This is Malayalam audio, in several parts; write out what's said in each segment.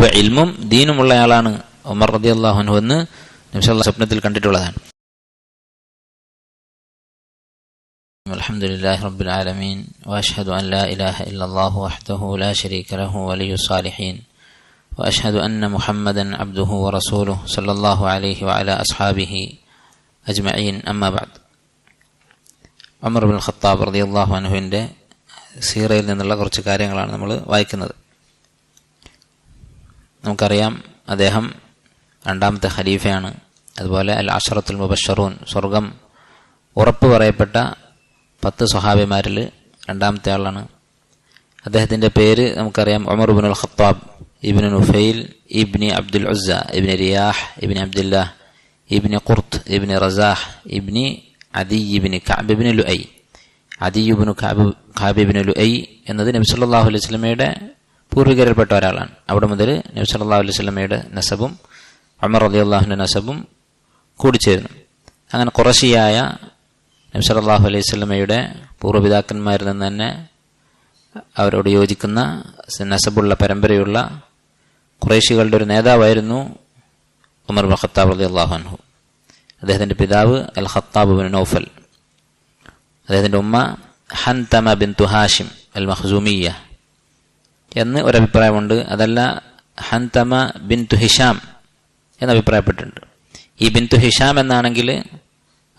ഇപ്പൊ ഇൽമും ദീനുമുള്ള ആളാണ് ഉമർ റളിയല്ലാഹു അൻഹു എന്ന് നബി സല്ലല്ലാഹു സ്വപ്നത്തിൽ കണ്ടിട്ടുള്ളതാണ്. അൽഹംദുലില്ലാഹി റബ്ബിൽ ആലമീൻ വഅശ്ഹദു അൻ ലാ ഇലാഹ ഇല്ലല്ലാഹു വഹ്ദഹു ലാ ശരീക ലഹു വലിയ്യുസ് സാലിഹീൻ വഅശ്ഹദു അന്ന മുഹമ്മദൻ അബ്ദുഹു വറസൂലുഹു സല്ലല്ലാഹു അലൈഹി വഅലാ അസ്ഹാബിഹി അജ്മഈൻ. അമ്മാ ബഅദ്. ഉമർ ഇബ്നുൽ ഖത്താബ് റളിയല്ലാഹു അൻഹുവിന്റെ സീറയിൽ നിന്നുള്ള കുറച്ച് കാര്യങ്ങളാണ് നമ്മൾ വായിക്കുന്നത്. നമുക്കറിയാം, അദ്ദേഹം രണ്ടാമത്തെ ഖലീഫയാണ്. അതുപോലെ അൽ അശറത്തുൽ മുബശ്ശറൂൻ, സ്വർഗം ഉറപ്പ് പറയപ്പെട്ട 10 സ്വഹാബിമാരിൽ രണ്ടാമത്തെ ആളാണ്. അദ്ദേഹത്തിന്റെ പേര് നമുക്കറിയാം, ഉമർ ഇബ്നുൽ ഖത്താബ് ഇബ്നു നുഫൈൽ ഇബ്നി അബ്ദുൽ ഉസ്സ ഇബ്നി റിയാഹ് ഇബ്നി അബ്ദുല്ലാഹ് ഇബ്നി ഖുർത്ത് ഇബ്നി റസാഹ് ഇബ്നി അദി ഇബ്നി കഅബ് ഇബ്നി ലുഐ. അദി ഇബ്നു കഅബ് ഇബ്നി ലുഐ എന്നത് നബി സല്ലല്ലാഹു അലൈഹി വസല്ലമയുടെ പൂർവികരിൽപ്പെട്ട ഒരാളാണ്. അവിടെ മുതൽ നബി സല്ലല്ലാഹു അലൈഹി വസല്ലമയുടെ നസബും ഉമർ റളിയല്ലാഹുവിന്റെ നസബും കൂടിച്ചേരുന്നു. അങ്ങനെ ഖുറശിയായ നബി സല്ലല്ലാഹു അലൈഹി വസല്ലമയുടെ പൂർവ്വപിതാക്കന്മാരിൽ നിന്ന് തന്നെ അവരോട് യോജിക്കുന്ന നസബുള്ള പരമ്പരയുള്ള ഖുറൈശികളുടെ ഒരു നേതാവായിരുന്നു ഉമർ ഇബ്നുൽ ഖത്താബ് റളിയല്ലാഹു അൻഹു. അദ്ദേഹത്തിന്റെ പിതാവ് അൽ ഖത്താബ് ഇബ്നു നൗഫൽ, അദ്ദേഹത്തിന്റെ ഉമ്മ ഹൻതമ ബിൻതു ഹാഷിം അൽ മഖ്സൂമിയ്യ എന്ന് ഒരഭിപ്രായമുണ്ട്. അതല്ല, ഹൻതമ ബിൻതു ഹിഷാം എന്ന് അഭിപ്രായപ്പെട്ടിട്ടുണ്ട്. ഈ ബിൻതു ഹിഷാം എന്നാണെങ്കിൽ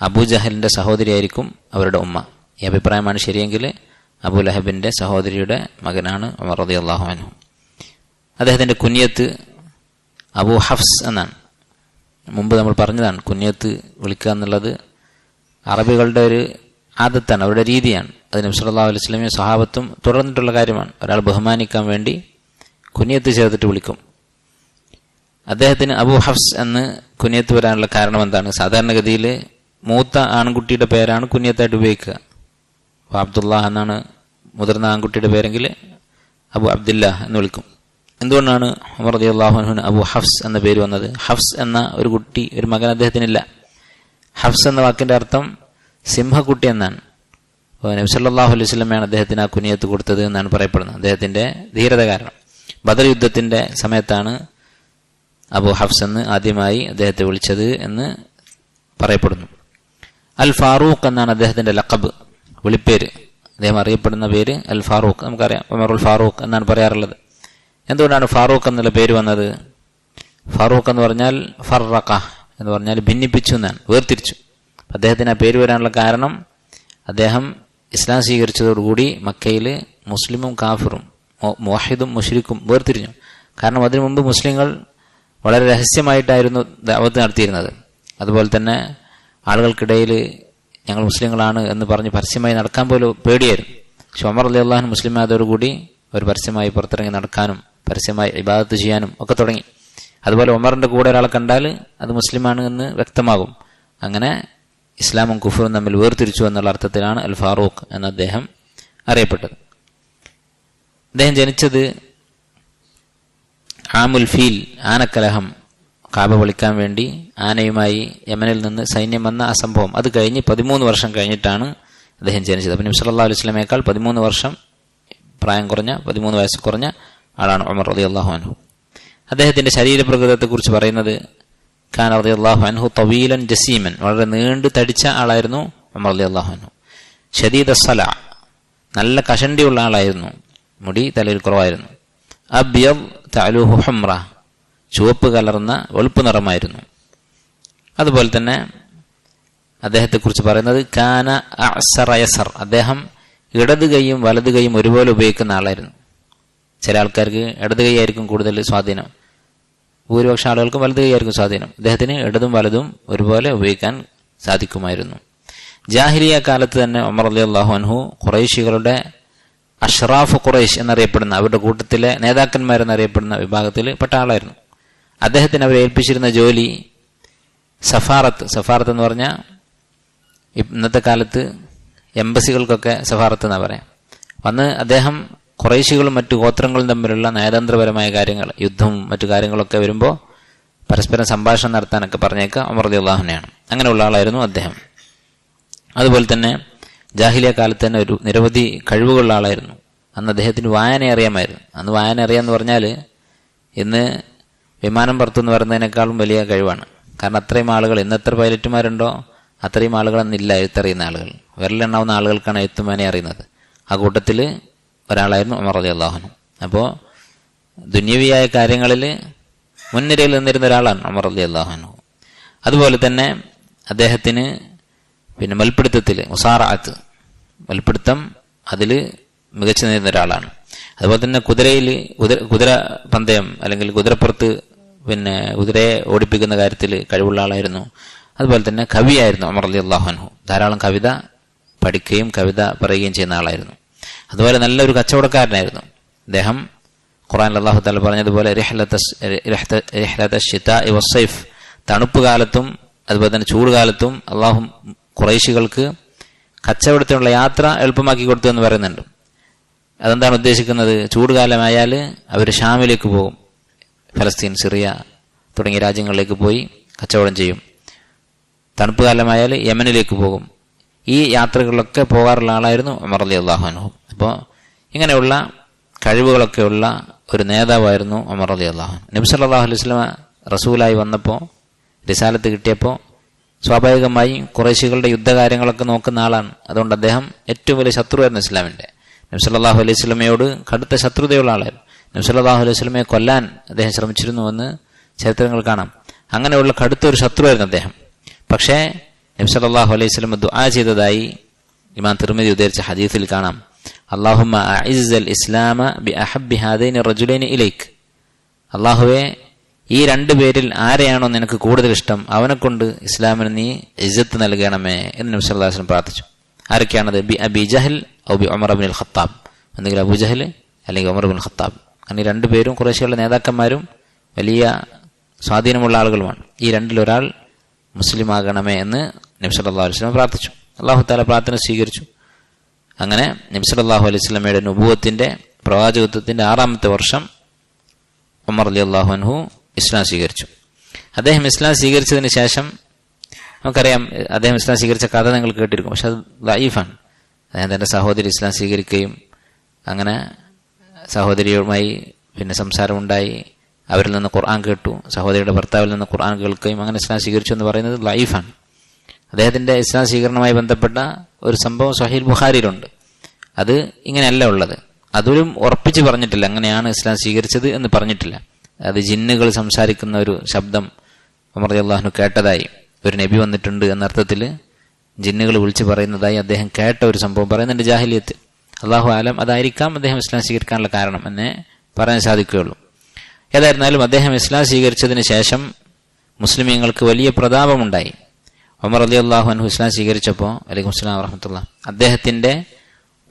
അബൂജഹലിന്റെ സഹോദരിയായിരിക്കും അവരുടെ ഉമ്മ. ഈ അഭിപ്രായമാണ് ശരിയെങ്കിൽ അബൂലഹബിന്റെ സഹോദരിയുടെ മകനാണ് ഉമർ റളിയല്ലാഹു അൻഹു. അദ്ദേഹത്തിന്റെ കുനിയത്ത് അബൂ ഹഫ്സ് എന്നാണ്. മുമ്പ് നമ്മൾ പറഞ്ഞതാണ്, കുനിയത്ത് വിളിക്കുക എന്നുള്ളത് അറബികളുടെ ഒരു ആദത്താണ്, അവരുടെ രീതിയാണ്. അത് നബി സല്ലല്ലാഹു അലൈഹി വസല്ലമയും സ്വഹാബത്തും തുടർന്നിട്ടുള്ള കാര്യമാണ്. ഒരാൾ ബഹുമാനിക്കാൻ വേണ്ടി കുനിയത്ത് ചേർത്തിട്ട് വിളിക്കും. അദ്ദേഹത്തിന് അബൂ ഹഫ്സ് എന്ന് കുനിയത്ത് വരാനുള്ള കാരണം എന്താണ്? സാധാരണഗതിയിൽ മൂത്ത ആൺകുട്ടിയുടെ പേരാണ് കുനിയത്തായിട്ട് ഉപയോഗിക്കുക. അപ്പോൾ അബ്ദുല്ലാഹ് എന്നാണ് മുതിർന്ന ആൺകുട്ടിയുടെ പേരെങ്കിൽ അബു അബ്ദുല്ലാഹ് എന്ന് വിളിക്കും. എന്തുകൊണ്ടാണ് ഉമർ റളിയല്ലാഹു അൻഹുവിന് അബു ഹഫ്സ് എന്ന പേര് വന്നത്? ഹഫ്സ് എന്ന ഒരു കുട്ടി, ഒരു മകൻ അദ്ദേഹത്തിനില്ല. ഹഫ്സ് എന്ന വാക്കിന്റെ അർത്ഥം സിംഹക്കുട്ടി എന്നാണ്. അപ്പോൾ നബി സല്ലല്ലാഹു അലൈഹി വസല്ലമയാണ് അദ്ദേഹത്തിന് ആ കുനിയത്ത് കൊടുത്തത് എന്നാണ് പറയപ്പെടുന്നത്. അദ്ദേഹത്തിന്റെ ധീരത കാരണം. ബദർ യുദ്ധത്തിന്റെ സമയത്താണ് അബു ഹഫ്സ് എന്ന് ആദ്യമായി അദ്ദേഹത്തെ വിളിച്ചത് എന്ന് പറയപ്പെടുന്നു. അൽ ഫാറൂഖ് എന്നാണ് അദ്ദേഹത്തിന്റെ ലഖബ്, വിളിപ്പേര്. അദ്ദേഹം അറിയപ്പെടുന്ന പേര് അൽ ഫാറൂഖ്. നമുക്കറിയാം, ഉമറുൽ ഫാറൂഖ് എന്നാണ് പറയാറുള്ളത്. എന്തുകൊണ്ടാണ് ഫാറൂഖ് എന്നുള്ള പേര് വന്നത്? ഫാറൂഖ് എന്ന് പറഞ്ഞാൽ ഫർറഖ എന്ന് പറഞ്ഞാൽ ഭിന്നിപ്പിച്ചു എന്നാണ്, വേർതിരിച്ചു. അദ്ദേഹത്തിന് ആ പേര് വരാനുള്ള കാരണം, അദ്ദേഹം ഇസ്ലാം സ്വീകരിച്ചതോടുകൂടി മക്കയിൽ മുസ്ലിമും കാഫിറും മുവഹിദും മുശ്രിക്കും വേർതിരിഞ്ഞു. കാരണം അതിനു മുമ്പ് മുസ്ലിങ്ങൾ വളരെ രഹസ്യമായിട്ടായിരുന്നു ദഅവത്ത് നടത്തിയിരുന്നത്. അതുപോലെ തന്നെ ആളുകൾക്കിടയിൽ ഞങ്ങൾ മുസ്ലിങ്ങളാണ് എന്ന് പറഞ്ഞ് പരസ്യമായി നടക്കാൻ പോലും പേടിയായിരുന്നു. പക്ഷെ ഉമർ റളിയല്ലാഹു അൻഹു മുസ്ലിം ആയതോടുകൂടി അവർ പരസ്യമായി പുറത്തിറങ്ങി നടക്കാനും പരസ്യമായി ഇബാദത്ത് ചെയ്യാനും ഒക്കെ തുടങ്ങി. അതുപോലെ ഉമറിന്റെ കൂടെ ഒരാളെ കണ്ടാൽ അത് മുസ്ലിമാണ് എന്ന് വ്യക്തമാകും. അങ്ങനെ ഇസ്ലാമും കുഫറും തമ്മിൽ വേർതിരിച്ചു എന്നുള്ള അർത്ഥത്തിലാണ് അൽ ഫാറൂഖ് എന്ന അദ്ദേഹം അറിയപ്പെട്ടത്. അദ്ദേഹം ജനിച്ചത് ആമുൽ ഫീൽ, ആനക്കലഹം, കാബ വിളിക്കാൻ വേണ്ടി ആനയുമായി യമനിൽ നിന്ന് സൈന്യം വന്ന ആ സംഭവം, അത് കഴിഞ്ഞ് 13 വർഷം കഴിഞ്ഞിട്ടാണ് അദ്ദേഹം ജനിച്ചത്. അപ്പം നബി സല്ലല്ലാഹു അലൈഹി വസല്ലമയേക്കാൾ 13 വർഷം പ്രായം കുറഞ്ഞ, 13 വയസ്സ് കുറഞ്ഞ ആളാണ് ഉമർ റളിയല്ലാഹു അൻഹു. അദ്ദേഹത്തിന്റെ ശരീരപ്രകൃതത്തെക്കുറിച്ച് പറയുന്നത്, ഖാൻ റളിയല്ലാഹു അൻഹു തവീലൻ ജസീമൻ, വളരെ നീണ്ടു തടിച്ച ആളായിരുന്നു ഉമർ റളിയല്ലാഹു അൻഹു. ശദീദ സല, നല്ല കഷണ്ടിയുള്ള ആളായിരുന്നു, മുടി തലയിൽ കുറവായിരുന്നു. അബ്യദ് തഅലുഹു ഹുംറ, ചുവപ്പ് കലർന്ന വെളുപ്പ് നിറമായിരുന്നു. അതുപോലെ തന്നെ അദ്ദേഹത്തെക്കുറിച്ച് പറയുന്നത് കാന അഅ്സറ യസർ, അദ്ദേഹം ഇടത് കൈയും വലത് കൈയും ഒരുപോലെ ഉപയോഗിക്കുന്ന ആളായിരുന്നു. ചില ആൾക്കാർക്ക് ഇടത് കൈ ആയിരിക്കും കൂടുതൽ സ്വാധീനം, ഭൂരിപക്ഷം ആളുകൾക്കും വലത് കൈ ആയിരിക്കും സ്വാധീനം. അദ്ദേഹത്തിന് ഇടതും വലതും ഒരുപോലെ ഉപയോഗിക്കാൻ സാധിക്കുമായിരുന്നു. ജാഹിലിയ കാലത്ത് തന്നെ ഉമർ റളിയല്ലാഹു അൻഹു ഖുറൈശികളുടെ അഷ്റാഫ് ഖുറൈശ് എന്നറിയപ്പെടുന്ന, അവരുടെ കൂട്ടത്തിലെ നേതാക്കന്മാരെന്നറിയപ്പെടുന്ന വിഭാഗത്തിൽ പെട്ട ആളായിരുന്നു. അദ്ദേഹത്തിന് അവരെ ഏൽപ്പിച്ചിരുന്ന ജോലി സഫാറത്ത് എന്ന് പറഞ്ഞാൽ ഇന്നത്തെ കാലത്ത് എംബസികൾക്കൊക്കെ സഫാറത്ത് എന്നാ പറയാം. അന്ന് അദ്ദേഹം ഖുറൈശികളും മറ്റു ഗോത്രങ്ങളും തമ്മിലുള്ള നയതന്ത്രപരമായ കാര്യങ്ങൾ, യുദ്ധവും മറ്റു കാര്യങ്ങളൊക്കെ വരുമ്പോൾ പരസ്പരം സംഭാഷണം നടത്താനൊക്കെ പറഞ്ഞേക്കുക ഉമർ റളിയല്ലാഹു അൻഹുവിനെയാണ്. അങ്ങനെയുള്ള ആളായിരുന്നു അദ്ദേഹം. അതുപോലെ തന്നെ ജാഹിലിയ കാലത്ത് തന്നെ ഒരു നിരവധി കഴിവുകളുള്ള ആളായിരുന്നു. അന്ന് അദ്ദേഹത്തിന് വായന അറിയാമായിരുന്നു. അന്ന് വായന അറിയാന്ന് പറഞ്ഞാൽ ഇന്ന് വിമാനം പുറത്തുനിന്ന് വരുന്നതിനേക്കാളും വലിയ കഴിവാണ്. കാരണം അത്രയും ആളുകൾ, ഇന്ന് എത്ര പൈലറ്റുമാരുണ്ടോ അത്രയും ആളുകളൊന്നില്ല എഴുത്തറിയുന്ന ആളുകൾ. വിരലെണ്ണാവുന്ന ആളുകൾക്കാണ് എഴുത്തുമാനെ അറിയുന്നത്. ആ കൂട്ടത്തിൽ ഒരാളായിരുന്നു ഉമർ റളിയല്ലാഹു അൻഹു. അപ്പോൾ ദുന്യവിയായ കാര്യങ്ങളിൽ മുൻനിരയിൽ നിന്നിരുന്ന ഒരാളാണ് ഉമർ റളിയല്ലാഹു അൻഹു. അതുപോലെ തന്നെ അദ്ദേഹത്തിന് പിന്നെ മൽപ്പിടുത്തത്തിൽ മുസാറഅത്ത്, മൽപ്പിടുത്തം അതിൽ മികച്ചു നിന്നിരുന്ന ഒരാളാണ്. അതുപോലെ തന്നെ കുതിര പന്തയം അല്ലെങ്കിൽ കുതിരപ്പുറത്ത് പിന്നെ കുതിരയെ ഓടിപ്പിക്കുന്ന കാര്യത്തിൽ കഴിവുള്ള ആളായിരുന്നു. അതുപോലെ തന്നെ കവിയായിരുന്നു ഉമർ റളിയല്ലാഹു അൻഹു. ധാരാളം കവിത പഠിക്കുകയും കവിത പറയുകയും ചെയ്യുന്ന ആളായിരുന്നു. അതുപോലെ നല്ലൊരു കച്ചവടക്കാരനായിരുന്നു അദ്ദേഹം. ഖുർആനിൽ അല്ലാഹു തആല പറഞ്ഞതുപോലെ റിഹ്ലതശ് ശിതാഇ വസ്സൈഫ്, തണുപ്പ് കാലത്തും അതുപോലെ തന്നെ ചൂട് കാലത്തും അള്ളാഹു ഖുറൈശികൾക്ക് കച്ചവടത്തിനുള്ള യാത്ര എളുപ്പമാക്കി കൊടുത്തു എന്ന് പറയുന്നുണ്ട്. അതെന്താണ് ഉദ്ദേശിക്കുന്നത്? ചൂടുകാലമായാൽ അവർ ഷാമിലേക്ക് പോകും, ഫലസ്തീൻ, സിറിയ തുടങ്ങിയ രാജ്യങ്ങളിലേക്ക് പോയി കച്ചവടം ചെയ്യും. തണുപ്പ് കാലമായാൽ യമനിലേക്ക് പോകും. ഈ യാത്രകളിലൊക്കെ പോകാറുള്ള ആളായിരുന്നു ഉമർ റളിയല്ലാഹു അൻഹു. അപ്പോൾ ഇങ്ങനെയുള്ള കഴിവുകളൊക്കെ ഉള്ള ഒരു നേതാവായിരുന്നു ഉമർ റളിയല്ലാഹു അൻഹു. നബി സല്ലല്ലാഹു അലൈഹി വസല്ലം റസൂലായി വന്നപ്പോൾ, റിസാലത്ത് കിട്ടിയപ്പോൾ സ്വാഭാവികമായും ഖുറൈശികളുടെ യുദ്ധകാര്യങ്ങളൊക്കെ നോക്കുന്ന ആളാണ്. അതുകൊണ്ട് അദ്ദേഹം ഏറ്റവും വലിയ ശത്രുവായിരുന്നു ഇസ്ലാമിൻ്റെ. നബി സല്ലല്ലാഹു അലൈഹി വസല്ലമയോട് കടുത്ത ശത്രുതയുള്ള ആളായിരുന്നു. നബി സല്ലല്ലാഹു അലൈഹി വസല്ലമയെ കൊല്ലാൻ അദ്ദേഹം ശ്രമിച്ചിരുന്നുവെന്ന് ചരിത്രങ്ങൾ കാണാം. അങ്ങനെയുള്ള കടുത്തൊരു ശത്രുവായിരുന്നു അദ്ദേഹം. പക്ഷേ നബി സല്ലല്ലാഹു അലൈഹി വസല്ലം ദുആ ചെയ്തതായി ഇമാം തിർമിദി ഉദ്ധരിച്ച ഹദീസിൽ കാണാം, അല്ലാഹുമ്മ അഇസ്സൽ ഇസ്ലാമ ബി അഹബ്ബി ഹാദൈനി റജുലൈനി ഇലൈക്. അല്ലാഹുവേ, ഈ രണ്ടു പേരിൽ ആരെയാണോ നിനക്ക് കൂടുതൽ ഇഷ്ടം അവനെ കൊണ്ട് ഇസ്ലാമിന് നീ ഇസ്സത്ത് നൽകണമേ എന്ന് നബി സല്ലല്ലാഹു അലൈഹി വസല്ലം പ്രാർത്ഥിച്ചു. ആരൊക്കെയാണത്? ബി അബി ജഹൽ ഔ ബി ഉമർ ഇബ്നുൽ ഖത്താബ്, അല്ലെങ്കിൽ അബൂ ജഹൽ അല്ലെങ്കിൽ ഉമർ ഇബ്നുൽ ഖത്താബ്. അങ്ങനെ രണ്ടുപേരും ഖുറൈശികളുടെ നേതാക്കന്മാരും വലിയ സ്വാധീനമുള്ള ആളുകളുമാണ്. ഈ രണ്ടിലൊരാൾ മുസ്ലിം ആകണമേ എന്ന് നബി സല്ലല്ലാഹു അലൈഹി വസല്ലം പ്രാർത്ഥിച്ചു. അല്ലാഹു തആല പ്രാർത്ഥന സ്വീകരിച്ചു. അങ്ങനെ നബി സല്ലല്ലാഹു അലൈഹി വസല്ലമയുടെ നുബുവത്തിന്റെ, പ്രവാചകത്വത്തിന്റെ 6ാമത്തെ വർഷം ഉമർ റളിയല്ലാഹു അൻഹു ഇസ്ലാം സ്വീകരിച്ചു. അദ്ദേഹം ഇസ്ലാം സ്വീകരിച്ചതിന് ശേഷം നമുക്കറിയാം, അദ്ദേഹം ഇസ്ലാം സ്വീകരിച്ച കഥ നിങ്ങൾ കേട്ടിരിക്കും. പക്ഷെ അത് ലഈഫാണ്. അദ്ദേഹം തന്റെ സഹോദരി ഇസ്ലാം സ്വീകരിക്കുകയും അങ്ങനെ സഹോദരിയുമായി പിന്നെ സംസാരമുണ്ടായി, അവരിൽ നിന്ന് ഖുർആൻ കേട്ടു, സഹോദരിയുടെ ഭർത്താവിൽ നിന്ന് ഖുർആൻ കേൾക്കുകയും അങ്ങനെ ഇസ്ലാം സ്വീകരിച്ചു എന്ന് പറയുന്നത് ലഈഫാണ്. അദ്ദേഹത്തിന്റെ ഇസ്ലാം സ്വീകരണവുമായി ബന്ധപ്പെട്ട ഒരു സംഭവം സ്വഹീഹ് ബുഖാരിയിലുണ്ട്. അത് ഇങ്ങനെയല്ല ഉള്ളത്. അതിലും ഉറപ്പിച്ച് പറഞ്ഞിട്ടില്ല അങ്ങനെയാണ് ഇസ്ലാം സ്വീകരിച്ചത് എന്ന് പറഞ്ഞിട്ടില്ല. അത് ജിന്നുകൾ സംസാരിക്കുന്ന ഒരു ശബ്ദം ഉമർ റളിയല്ലാഹു അൻഹു കേട്ടതായി, ഒരു നബി വന്നിട്ടുണ്ട് എന്നർത്ഥത്തിൽ ജിന്നുകൾ വിളിച്ച് പറയുന്നതായി അദ്ദേഹം കേട്ട ഒരു സംഭവം പറയുന്നുണ്ട് ജാഹിലിയത്തിൽ. അല്ലാഹു ആലം, അതായിരിക്കാം അദ്ദേഹം ഇസ്ലാം സ്വീകരിക്കാനുള്ള കാരണം എന്നേ പറയാൻ സാധിക്കുകയുള്ളൂ. ഏതായിരുന്നാലും അദ്ദേഹം ഇസ്ലാം സ്വീകരിച്ചതിന് ശേഷം മുസ്ലിമീങ്ങൾക്ക് വലിയ പ്രതാപമുണ്ടായി. ഉമർ റളിയല്ലാഹു അൻഹു ഇസ്ലാം സ്വീകരിച്ചപ്പോൾ, വലൈക്കും അസ്സലാം വറഹ്മത്തുള്ളാഹി, അദ്ദേഹത്തിന്റെ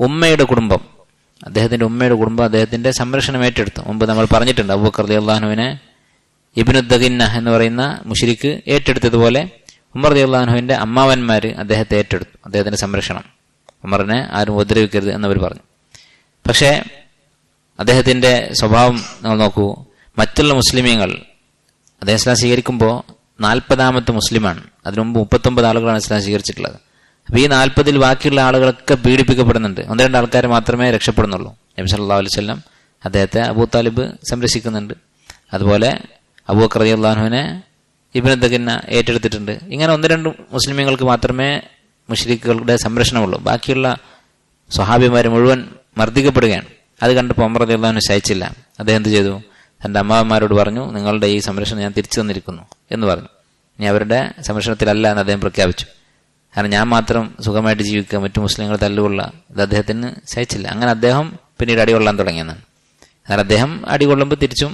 ഉമ്മയുടെ കുടുംബം അദ്ദേഹത്തിന്റെ സംരക്ഷണം ഏറ്റെടുത്തു. മുമ്പ് നമ്മൾ പറഞ്ഞിട്ടുണ്ട്, അബൂബക്കർ റളിയല്ലാഹു അൻഹുവിനെ ഇബ്നു ദഗിന്ന എന്ന് പറയുന്ന മുശ്രിക്ക് ഏറ്റെടുത്തതുപോലെ ഉമർ റളിയല്ലാഹു അൻഹുവിന്റെ അമ്മാവന്മാർ അദ്ദേഹത്തെ ഏറ്റെടുത്തു, അദ്ദേഹത്തിന്റെ സംരക്ഷണം. ഉമറിനെ ആരും ഉപദ്രവിക്കരുത് എന്നവർ പറഞ്ഞു. പക്ഷേ അദ്ദേഹത്തിന്റെ സ്വഭാവം നമ്മൾ നോക്കൂ. മറ്റുള്ള മുസ്ലിമീങ്ങൾ, അദ്ദേഹം ഇസ്ലാം സ്വീകരിക്കുമ്പോൾ 40ാമത്തെ മുസ്ലിമാണ്. അതിനു മുമ്പ് 39 ആളുകളാണ് ഇസ്ലാം സ്വീകരിച്ചിട്ടുള്ളത്. അപ്പോൾ ഈ 40ൽ ബാക്കിയുള്ള ആളുകളൊക്കെ പീഡിപ്പിക്കപ്പെടുന്നുണ്ട്. 1-2 ആൾക്കാർ മാത്രമേ രക്ഷപ്പെടുന്നുള്ളൂ. നബി സല്ലല്ലാഹു അലൈഹി വസല്ലം അദ്ദേഹത്തെ അബൂ താലിബ് സംരക്ഷിക്കുന്നുണ്ട്. അതുപോലെ അബൂബക്കർ റളിയല്ലാഹു അൻഹുവിനെ ഇബ്നു ദഗിന്ന ഏറ്റെടുത്തിട്ടുണ്ട്. ഇങ്ങനെ 1-2 മുസ്ലിമീങ്ങൾക്ക് മാത്രമേ മുശ്രിക്കുകളുടെ സംരക്ഷണമുള്ളൂ. ബാക്കിയുള്ള സ്വഹാബിമാർ മുഴുവൻ മർദ്ദിക്കപ്പെടുകയാണ്. അത് കണ്ടപ്പോൾ ഉമർ റളിയല്ലാഹു അൻഹു സഹിച്ചില്ല. അദ്ദേഹം എന്ത് ചെയ്തു? തൻ്റെ അമ്മാവന്മാരോട് പറഞ്ഞു, നിങ്ങളുടെ ഈ സംരക്ഷണം ഞാൻ തിരിച്ചു തന്നിരിക്കുന്നു എന്ന് പറഞ്ഞു. ഇനി അവരുടെ സംരക്ഷണത്തിലല്ല എന്ന് അദ്ദേഹം പ്രഖ്യാപിച്ചു. കാരണം ഞാൻ മാത്രം സുഖമായിട്ട് ജീവിക്കുക, മറ്റു മുസ്ലിങ്ങൾ തല്ലുകൊള്ള, ഇത് അദ്ദേഹത്തിന് സഹിച്ചില്ല. അങ്ങനെ അദ്ദേഹം പിന്നീട് അടികൊള്ളാൻ തുടങ്ങിയെന്നാണ്. കാരണം അദ്ദേഹം അടികൊള്ളുമ്പോൾ തിരിച്ചും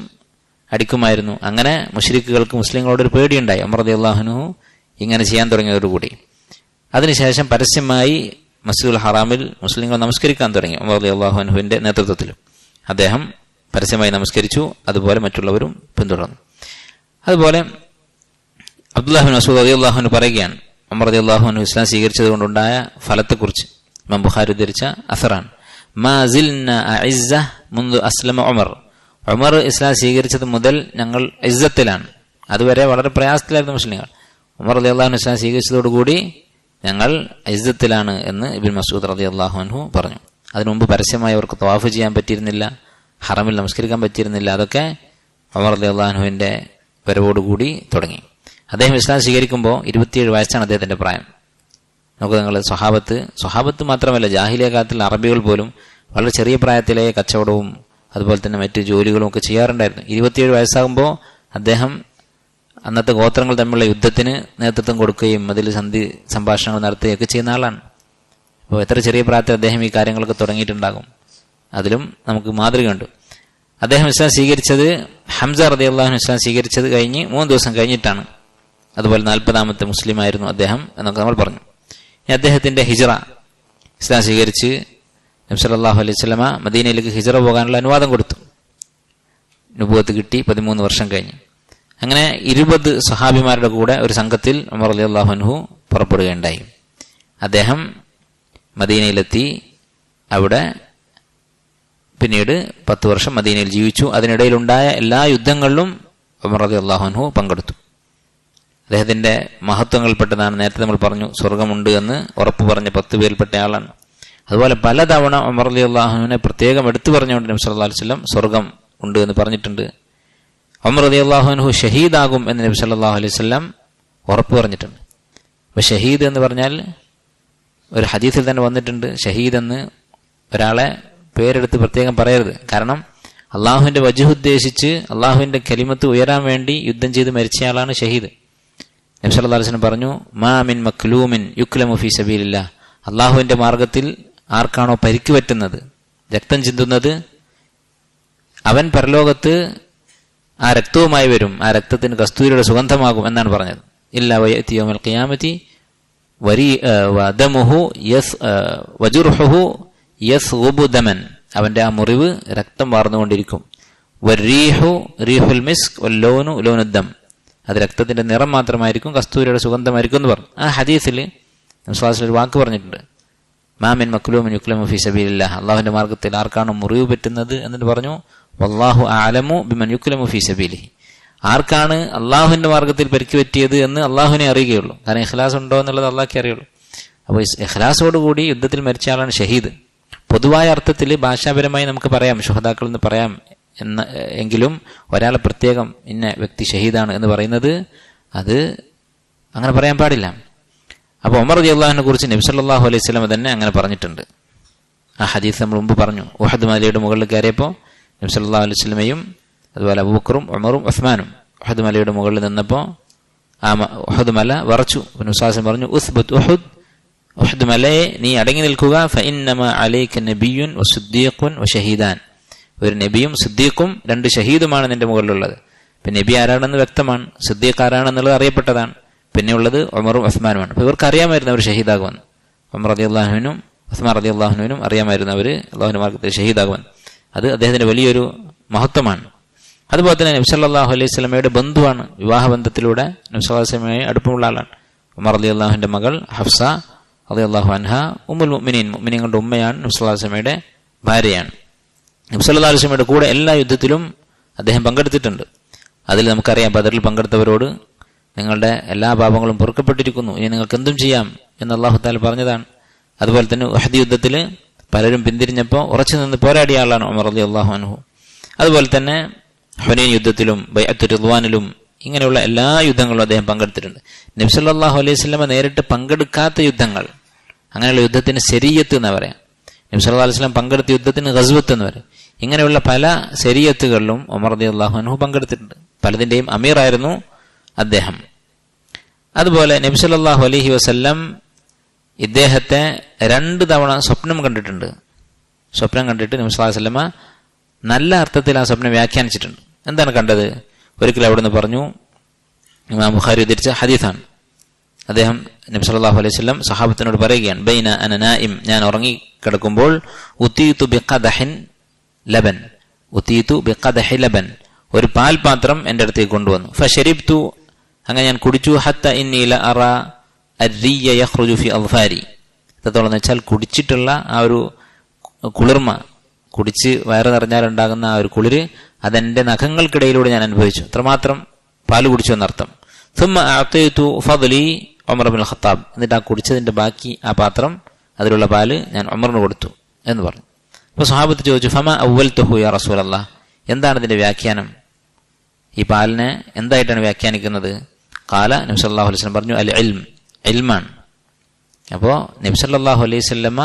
അടിക്കുമായിരുന്നു. അങ്ങനെ മുശ്രിക്കുകൾക്ക് മുസ്ലിങ്ങളോടൊരു പേടിയുണ്ടായി. ഉമർ റളിയല്ലാഹു അൻഹു ഇങ്ങനെ ചെയ്യാൻ തുടങ്ങിയതോടുകൂടി അതിനുശേഷം പരസ്യമായി മസ്ജിദുൽ ഹറാമിൽ മുസ്ലിങ്ങൾ നമസ്കരിക്കാൻ തുടങ്ങി. ഉമർ റളിയല്ലാഹു അൻഹുവിന്റെ നേതൃത്വത്തിൽ അദ്ദേഹം പരസ്യമായി നമസ്കരിച്ചു. അതുപോലെ മറ്റുള്ളവരും പിന്തുടർന്നു. അതുപോലെ അബ്ദുല്ലാഹി ഇബ്നു മസ്ഊദ് റളിയല്ലാഹു അൻഹു പറയുകയാണ്, ഉമർ റളിയല്ലാഹു അൻഹു ഇസ്ലാം സ്വീകരിച്ചത് കൊണ്ടുണ്ടായ ഫലത്തെക്കുറിച്ച്. ഇമാം ബുഖാരി ഉദ്ധരിച്ച അസറാണ്. മാ സിൽന അഇസ്സ മുൻദു അസ്ലമ ഉമർ. ഉമർ ഇസ്ലാം സ്വീകരിച്ചത് മുതൽ ഞങ്ങൾ ഇസ്സത്തിലാണ്. അതുവരെ വളരെ പ്രയാസത്തിലായിരുന്നു മുസ്ലിങ്ങൾ. ഉമർ റളിയല്ലാഹു അൻഹു ഇസ്ലാം സ്വീകരിച്ചതോടുകൂടി ഞങ്ങൾ ഇസ്സത്തിലാണ് എന്ന് ഇബ്നു മസ്ഊദ് റളിയല്ലാഹു അൻഹു പറഞ്ഞു. അതിനു മുമ്പ് പരസ്യമായി അവർക്ക് തവാഫ് ചെയ്യാൻ പറ്റിയിരുന്നില്ല, ഹറമിൽ നമസ്കരിക്കാൻ പറ്റിയിരുന്നില്ല. അതൊക്കെ ഉമർ റളിയല്ലാഹു അൻഹുവിന്റെ വരവോടുകൂടി തുടങ്ങി. അദ്ദേഹം ഇസ്ലാം സ്വീകരിക്കുമ്പോൾ 27 വയസ്സാണ് അദ്ദേഹത്തിന്റെ പ്രായം. നമുക്ക് നിങ്ങൾ സ്വഹാബത്ത് മാത്രമല്ല, ജാഹിലിയ കാലത്തിൽ അറബികൾ പോലും വളരെ ചെറിയ പ്രായത്തിലെ കച്ചവടവും അതുപോലെ തന്നെ മറ്റു ജോലികളും ഒക്കെ ചെയ്യാറുണ്ടായിരുന്നു. 27 വയസ്സാകുമ്പോൾ അദ്ദേഹം അന്നത്തെ ഗോത്രങ്ങൾ തമ്മിലുള്ള യുദ്ധത്തിന് നേതൃത്വം കൊടുക്കുകയും അതിൽ സന്ധി സംഭാഷണങ്ങൾ നടത്തുകയൊക്കെ ചെയ്യുന്ന ആളാണ്. അപ്പോൾ എത്ര ചെറിയ പ്രായത്തിൽ അദ്ദേഹം ഈ കാര്യങ്ങളൊക്കെ തുടങ്ങിയിട്ടുണ്ടാകും. അതിലും നമുക്ക് മാതൃകയുണ്ട്. അദ്ദേഹം ഇസ്ലാം സ്വീകരിച്ചത്, ഹംസ റളിയല്ലാഹു അൻഹു ഇസ്ലാം സ്വീകരിച്ചത് കഴിഞ്ഞ് 3 ദിവസം കഴിഞ്ഞിട്ടാണ്. അതുപോലെ 40ാമത്തെ മുസ്ലിം ആയിരുന്നു അദ്ദേഹം എന്നൊക്കെ നമ്മൾ പറഞ്ഞു. അദ്ദേഹത്തിന്റെ ഹിജ്റ, ഇസ്ലാം സ്വീകരിച്ച് നബി സല്ലല്ലാഹു അലൈഹി വസല്ലമ മദീനയിലേക്ക് ഹിജ്റ പോകാനുള്ള അനുവാദം കൊടുത്തു. നുബുവത്ത് കിട്ടി 13 വർഷം കഴിഞ്ഞ്. അങ്ങനെ 20 സഹാബിമാരുടെ കൂടെ ഒരു സംഘത്തിൽ ഉമർ റളിയല്ലാഹു അൻഹു പുറപ്പെടുകയുണ്ടായി. അദ്ദേഹം മദീനയിലെത്തി. അവിടെ പിന്നീട് 10 വർഷം മദീനയിൽ ജീവിച്ചു. അതിനിടയിലുണ്ടായ എല്ലാ യുദ്ധങ്ങളിലും ഉമർ റളിയല്ലാഹു അൻഹു പങ്കെടുത്തു. അദ്ദേഹത്തിന്റെ മഹത്വങ്ങളിൽപ്പെട്ടതാണ്, നേരത്തെ നമ്മൾ പറഞ്ഞു, സ്വർഗമുണ്ട് എന്ന് ഉറപ്പ് പറഞ്ഞ 10 പേരിൽപ്പെട്ട ആളാണ്. അതുപോലെ പലതവണ ഉമർ റളിയല്ലാഹു അൻഹുവിനെ പ്രത്യേകം എടുത്തു പറഞ്ഞുകൊണ്ട് നബി സല്ലല്ലാഹു അലൈഹി വസല്ലം സ്വർഗം ഉണ്ട് എന്ന് പറഞ്ഞിട്ടുണ്ട്. ഉമർ റളിയല്ലാഹു അൻഹു ഷഹീദാകും എന്ന് നബി സല്ലല്ലാഹു അലൈഹി വസല്ലം ഉറപ്പ് പറഞ്ഞിട്ടുണ്ട്. അപ്പൊ ഷഹീദ് എന്ന് പറഞ്ഞാൽ ഒരു ഹദീസിൽ തന്നെ വന്നിട്ടുണ്ട്, ഷഹീദ് എന്ന് ഒരാളെ പേരെടുത്ത് പ്രത്യേകം പറയരുത്. കാരണം അള്ളാഹുവിന്റെ വജ്ഹ് ഉദ്ദേശിച്ച് അള്ളാഹുവിന്റെ കലിമത്ത് ഉയരാൻ വേണ്ടി യുദ്ധം ചെയ്ത് മരിച്ചയാളാണ് ഷഹീദ്. നബി സല്ലല്ലാഹു അലൈഹി വസല്ലം പറഞ്ഞു, മാ മിൻ മക്ലൂമിൻ യുക്ലമു ഫീ സബീലില്ലാഹ്, അള്ളാഹുവിന്റെ മാർഗത്തിൽ ആർക്കാണോ പരിക്ക് പറ്റുന്നത്, രക്തം ചിന്തുന്നത്, അവൻ പരലോകത്ത് ആ രക്തവുമായി വരും, ആ രക്തത്തിന് കസ്തൂരിയുടെ സുഗന്ധമാകും എന്നാണ് പറഞ്ഞത്. ഇല്ലാ വയഅതി യൗമൽ ഖിയാമത്തി വദമുഹു വജുർഹുഹു യസ്ഗുബു ദമൻ, അവന്റെ ആ മുറിവ് രക്തം വാർന്നുകൊണ്ടിരിക്കും. വരീഹു റീഹുൽ മിസ്ക് വല്ലൗനു ലൗനുദ്ദം, അത് രക്തത്തിന്റെ നിറം മാത്രമായിരിക്കും, കസ്തൂരിയുടെ സുഗന്ധമായിരിക്കും എന്ന് പറഞ്ഞു. ആ ഹദീസിൽ ഒരു വാക്ക് പറഞ്ഞിട്ടുണ്ട്, മാമിൻ മക്ലൂമിൻ യുക്ലമു ഫീ സബീലില്ലാഹ്, അള്ളാഹുവിന്റെ മാർഗത്തിൽ ആർക്കാണ് മുറിവ് പറ്റുന്നത് എന്നിട്ട് പറഞ്ഞു, വല്ലാഹു അഅലമു ബിമൻ യുക്ലമു ഫീ സബീലിഹി, ആർക്കാണ് അള്ളാഹുവിന്റെ മാർഗത്തിൽ പരിക്ക് പറ്റിയത് എന്ന് അള്ളാഹുവിനെ അറിയുകയുള്ളൂ. കാരണം ഇഖ്ലാസ് ഉണ്ടോ എന്നുള്ളത് അള്ളാഹ്ക്കേ അറിയുള്ളൂ. അപ്പോൾ ഇഖ്ലാസോടുകൂടി യുദ്ധത്തിൽ മരിച്ച ആളാണ് ഷഹീദ്. പൊതുവായ അർത്ഥത്തിൽ ഭാഷാപരമായി നമുക്ക് പറയാം ശുഹദാക്കൾ എന്ന് പറയാം എങ്കിലും ഒരാളെ പ്രത്യേകം ഇന്ന വ്യക്തി ഷഹീദാണ് എന്ന് പറയുന്നത് അത് അങ്ങനെ പറയാൻ പാടില്ല. അപ്പോൾ ഉമർ റളിയല്ലാഹുവിനെ കുറിച്ച് നബി സല്ലല്ലാഹു അലൈഹി വസല്ലം തന്നെ അങ്ങനെ പറഞ്ഞിട്ടുണ്ട്. ആ ഹദീസ് നമ്മൾ മുമ്പ് പറഞ്ഞു. ഉഹദ് മലയുടെ മുകളിൽ കയറിയപ്പോൾ നബി സല്ലല്ലാഹു അലൈഹി വസല്ലമയും അതുപോലെ അബൂബക്കറും ഉമറും ഉസ്മാനും ഉഹദ് മലയുടെ മുകളിൽ നിന്നപ്പോൾ ആ ഉഹദ് മല വിറച്ചു. നബി പറഞ്ഞു, ഉസ്ബുത് ഉഹദ്, ഉഹദ് മലയെ നീ അടങ്ങി നിൽക്കുക, ഫഇന്നമാ അലൈക നബിയ്യുൻ വസിദ്ദീഖുൻ വശഹീദാൻ, ഒരു നബിയും സിദ്ദീഖും 2 ഷഹീദുമാണ് നിന്റെ മുകളിലുള്ളത്. പിന്നെ നബി ആരാണെന്ന് വ്യക്തമാണ്, സിദ്ദീഖ് ആരാണെന്നുള്ളത് അറിയപ്പെട്ടതാണ്, പിന്നെ ഉള്ളത് ഉമറും ഉസ്മാനുമാണ്. അപ്പോൾ ഇവർക്ക് അറിയാമായിരുന്നു അവർ ഷഹീദാകുമെന്ന്. ഉമർ റളിയല്ലാഹുവിനും ഉസ്മാൻ റളിയല്ലാഹുവിനും അറിയാമായിരുന്നു അവർ അള്ളാഹുവിന്റെ മാർഗത്തിൽ ഷഹീദാകുമെന്ന്. അത് അദ്ദേഹത്തിന്റെ വലിയൊരു മഹത്വമാണ്. അതുപോലെ തന്നെ നബി സല്ലല്ലാഹു അലൈഹി വസല്ലമയുടെ ബന്ധുവാണ്, വിവാഹബന്ധത്തിലൂടെ നബി സല്ലല്ലാഹു അലൈഹി വസല്ലമയെ അടുപ്പമുള്ള ആളാണ്. ഉമർ റളിയല്ലാഹുവിന്റെ മകൾ ഹഫ്സ റളിയല്ലാഹു അൻഹ ഉമ്മുൽ മുഅ്മിനീൻ, മുഅ്മിനീങ്ങളുടെ ഉമ്മയാണ്, നബി സല്ലല്ലാഹു അലൈഹി വസല്ലമയുടെ ഭാര്യയാണ്. നബി സല്ലല്ലാഹു അലൈഹി വസല്ലമയുടെ കൂടെ എല്ലാ യുദ്ധത്തിലും അദ്ദേഹം പങ്കെടുത്തിട്ടുണ്ട്. അതിൽ നമുക്കറിയാം, ബദറിൽ പങ്കെടുത്തവരോട് നിങ്ങളുടെ എല്ലാ പാപങ്ങളും പൊറുക്കപ്പെട്ടിരിക്കുന്നു, ഇനി നിങ്ങൾക്ക് എന്തും ചെയ്യാം എന്ന് അല്ലാഹു തആല പറഞ്ഞതാണ്. അതുപോലെ തന്നെ ഉഹദ് യുദ്ധത്തിൽ പലരും പിന്തിരിഞ്ഞപ്പോൾ ഉറച്ചു നിന്ന് പോരാടിയ ആളാണ് ഉമർ റളിയല്ലാഹു അൻഹു. അതുപോലെ തന്നെ ഹുനൈൻ യുദ്ധത്തിലും ബൈഅത്തുർ റിദ്വാനിലും ഇങ്ങനെയുള്ള എല്ലാ യുദ്ധങ്ങളിലും അദ്ദേഹം പങ്കെടുത്തിട്ടുണ്ട്. നബി സല്ലല്ലാഹു അലൈഹി വസല്ലമ നേരിട്ട് പങ്കെടുക്കാത്ത യുദ്ധങ്ങൾ, അങ്ങനെയുള്ള യുദ്ധത്തിന് ശരീഅത്ത് എന്ന് പറയാം. നബി സല്ലല്ലാഹു അലൈഹി വസല്ലം പങ്കെടുത്ത യുദ്ധത്തിന് ഗസ്വത്ത് എന്ന് പറയും. ഇങ്ങനെയുള്ള പല ശരീഅത്തുകളിലും ഉമർ റളിയല്ലാഹു അൻഹു പങ്കെടുത്തിട്ടുണ്ട്. പലതിന്റെയും അമീറായിരുന്നു അദ്ദേഹം. അതുപോലെ നബി സല്ലല്ലാഹു അലൈഹി വസല്ലം ഇദ്ദേഹത്തെ 2 തവണ സ്വപ്നം കണ്ടിട്ടുണ്ട്. സ്വപ്നം കണ്ടിട്ട് നബി സല്ലല്ലാഹു അലൈഹി വസല്ലമ നല്ല അർത്ഥത്തിൽ ആ സ്വപ്നം വ്യാഖ്യാനിച്ചിട്ടുണ്ട്. എന്താണ് കണ്ടത്? ഒരിക്കൽ അവിടെ നിന്ന് പറഞ്ഞു, ഇമാം ബുഖാരി ഉദ്ധരിച്ച ഹദീസാണ്. അദ്ദേഹം നബി സല്ലല്ലാഹു അലൈഹി വസല്ലം സഹാബത്തിനോട് പറയുകയാണ്, ബൈന അന നായിം, ഞാൻ ഉറങ്ങി കിടക്കുമ്പോൾ, ഉതീതു ബിഖദഹിൻ ലബൻ, ഉതീതു ബിഖദഹി ലബൻ, ഒരു പാൽപാത്രം എൻ്റെ അടുത്തേക്ക് കൊണ്ടുവന്നു. ഫശരിബ്തു, അങ്ങനെ ഞാൻ കുടിച്ചു. ഹത്ത ഇന്നി ലഅറ അർരിയ യഖ്റുജു ഫി അദ്ഫാരി, എത്രത്തോളം എന്ന് വെച്ചാൽ കുടിച്ചിട്ടുള്ള ആ ഒരു കുളിർമ, കുടിച്ച് വയറ് നിറഞ്ഞാലുണ്ടാകുന്ന ആ ഒരു കുളിര് അതെന്റെ നഖങ്ങൾക്കിടയിലൂടെ ഞാൻ അനുഭവിച്ചു. അത്രമാത്രം പാല് കുടിച്ചു എന്നർത്ഥം. സുമ്മ അഅതൈതു ഫദ്ലി ഉമർ ഇബ്നുൽ ഖത്താബ്, എന്നിട്ട് ആ കുടിച്ചതിന്റെ ബാക്കി ആ പാത്രം, അതിലുള്ള പാല് ഞാൻ ഉമറിന് കൊടുത്തു എന്ന് പറഞ്ഞു. അപ്പോൾ സ്വഹാബത്ത് ചോദിച്ചു, ഫമ അവ്വൽതുഹു യാ റസൂലല്ലാഹ്, എന്താണ് ഇതിന്റെ വ്യാഖ്യാനം? ഈ പാലിനെ എന്തായിട്ടാണ് വ്യാഖ്യാനിക്കുന്നത്? ഖാല നബി സല്ലല്ലാഹു അലൈഹി വസല്ലം പറഞ്ഞു, അൽ ഇൽം, ഇൽമാണ്. അപ്പോൾ നബി സല്ലല്ലാഹു അലൈഹി വസല്ലമ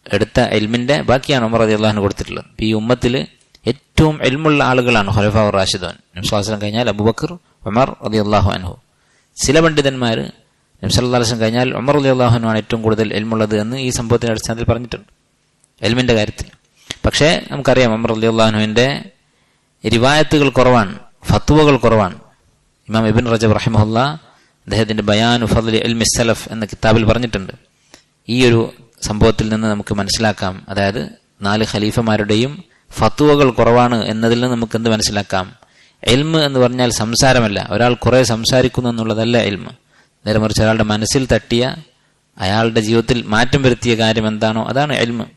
എടുത്ത ഇൽമിന്റെ ബാക്കിയാണ് ഉമർ റളിയല്ലാഹു അൻഹു കൊടുത്തിട്ടുള്ളത്. ഈ ഉമ്മത്തിൽ ഏറ്റവും ഇൽമുള്ള ആളുകളാണ് ഖുലഫാഉർ റാഷിദൂൻ. നബി സല്ലല്ലാഹു അലൈഹി വസല്ലം കഴിഞ്ഞാൽ അബൂബക്കർ, ഉമർ റളിയല്ലാഹു അൻഹു. ചില പണ്ഡിതന്മാർ നബി സല്ലല്ലാഹു അലൈഹി വസല്ലം കഴിഞ്ഞാൽ ഉമർ റളിയല്ലാഹു അൻഹു ആണ് ഏറ്റവും കൂടുതൽ ഇൽമുള്ളത് എന്ന് ഈ സംഭവത്തിന്റെ അടിസ്ഥാനത്തിൽ പറഞ്ഞിട്ടുണ്ട്, ഇൽമിന്റെ കാര്യത്തിൽ. പക്ഷേ നമുക്കറിയാം ഉമർ റളിയല്ലാഹു അൻഹുവിന്റെ റിവായത്തുകൾ കുറവാണ്, ഫത്വകൾ കുറവാണ്. ഇമാം ഇബ്നു റജബ് റഹിമഹുല്ലാ അദ്ദേഹത്തിന്റെ ബയാനു ഫദ്ലി ഇൽമി സലഫ് എന്ന കിതാബിൽ പറഞ്ഞിട്ടുണ്ട്. ഈ ഒരു സംഭവത്തിൽ നിന്ന് നമുക്ക് മനസ്സിലാക്കാം, അതായത് 4 ഖലീഫമാരുടെയും ഫത്വകൾ കുറവാണ് എന്നതിൽ നിന്ന് നമുക്ക് എന്ത് മനസ്സിലാക്കാം? ഇൽമ് എന്ന് പറഞ്ഞാൽ സംസാരമല്ല, ഒരാൾ കുറെ സംസാരിക്കുന്നു എന്നുള്ളതല്ല ഇൽമ്. നേരെ മറിച്ച് ഒരാളുടെ മനസ്സിൽ തട്ടിയ, അയാളുടെ ജീവിതത്തിൽ മാറ്റം വരുത്തിയ കാര്യം എന്താണോ അതാണ് ഇൽമ്.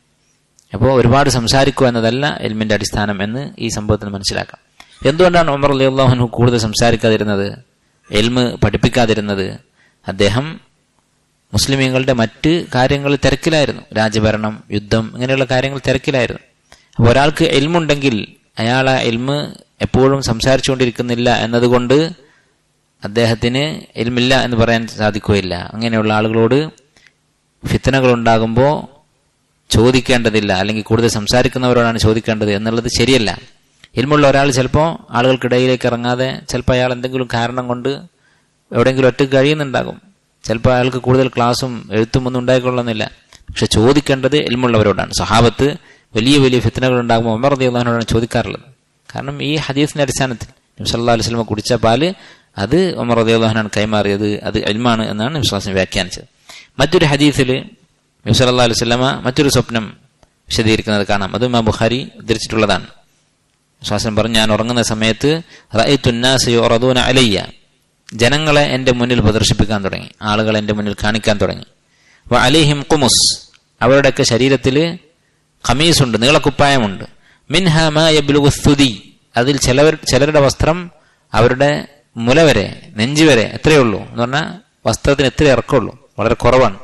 അപ്പോൾ ഒരുപാട് സംസാരിക്കുക എന്നതല്ല ഇൽമിന്റെ അടിസ്ഥാനം എന്ന് ഈ സംഭവത്തിന് മനസ്സിലാക്കാം. എന്തുകൊണ്ടാണ് ഉമർ റളിയല്ലാഹു അൻഹു കൂടുതൽ സംസാരിക്കാതിരുന്നത്, ഇൽമ് പഠിപ്പിക്കാതിരുന്നത്? അദ്ദേഹം മുസ്ലിമീങ്ങളുടെ മറ്റ് കാര്യങ്ങളിൽ തിരക്കിലായിരുന്നു. രാജ്യഭരണം, യുദ്ധം, ഇങ്ങനെയുള്ള കാര്യങ്ങൾ തിരക്കിലായിരുന്നു. അപ്പോൾ ഒരാൾക്ക് ഇൽമുണ്ടെങ്കിൽ അയാൾ ആ ഇൽമ് എപ്പോഴും സംസാരിച്ചുകൊണ്ടിരിക്കുന്നില്ല എന്നതുകൊണ്ട് അദ്ദേഹത്തിന് ഇൽമില്ല എന്ന് പറയാൻ സാധിക്കുകയില്ല. അങ്ങനെയുള്ള ആളുകളോട് ഫിത്നകൾ ഉണ്ടാകുമ്പോൾ ചോദിക്കേണ്ടതില്ല, അല്ലെങ്കിൽ കൂടുതൽ സംസാരിക്കുന്നവരോടാണ് ചോദിക്കേണ്ടത് എന്നുള്ളത് ശരിയല്ല. ഇൽമുള്ള ഒരാൾ ചിലപ്പോൾ ആളുകൾക്കിടയിലേക്ക് ഇറങ്ങാതെ ചിലപ്പോൾ അയാൾ എന്തെങ്കിലും കാരണം കൊണ്ട് എവിടെയെങ്കിലും ഒറ്റ കഴിയുന്നുണ്ടാകും. ചിലപ്പോൾ അയാൾക്ക് കൂടുതൽ ക്ലാസ്സും എഴുത്തും ഒന്നും ഉണ്ടായിക്കൊള്ളുന്നില്ല. പക്ഷെ ചോദിക്കേണ്ടത് ഇൽമുള്ളവരോടാണ്. സഹാബത്ത് വലിയ വലിയ ഫിത്നകൾ ഉണ്ടാകുമ്പോൾ ഉമർ റളിയല്ലാഹു അൻഹുവാണ് ചോദിക്കാറുള്ളത്. കാരണം ഈ ഹദീസിന്റെ അടിസ്ഥാനത്തിൽ നബി സല്ലല്ലാഹു അലൈഹി വസല്ലം കുടിച്ച പാല് അത് ഉമർ റളിയല്ലാഹു അൻഹുവാണ് കൈമാറിയത്, അത് ഇൽമാണ് എന്നാണ് നബി സല്ലല്ലാഹു അലൈഹി വസല്ലം വ്യാഖ്യാനിച്ചത്. മറ്റൊരു ഹദീസിൽ നബി സല്ലല്ലാഹു അലൈഹി വസല്ലം മറ്റൊരു സ്വപ്നം വിശദീകരിക്കുന്നത് കാണാം. അത് ഇമാം ബുഖാരി ഉദ്ധരിച്ചിട്ടുള്ളതാണ്. വിശ്വാസം പറഞ്ഞു, ഞാൻ ഉറങ്ങുന്ന സമയത്ത് റഅയ്തു അന്നാസ യുറദൂന അലയ്യ, ജനങ്ങളെ എൻ്റെ മുന്നിൽ പ്രദർശിപ്പിക്കാൻ തുടങ്ങി, ആളുകളെ എൻ്റെ മുന്നിൽ കാണിക്കാൻ തുടങ്ങി. വ അലൈഹിം ഖുമുസ്, അവരുടെയൊക്കെ ശരീരത്തിൽ ഖമീസുണ്ട്, നീളക്കുപ്പായമുണ്ട്. മിൻഹാ മാ യബ്ലുഗു സ്തുതി, അതിൽ ചിലരുടെ വസ്ത്രം അവരുടെ മുല വരെ, നെഞ്ച് വരെ എത്രയേ ഉള്ളൂ എന്ന് പറഞ്ഞാൽ വസ്ത്രത്തിന് എത്ര ഇറക്കമുള്ളൂ, വളരെ കുറവാണ്.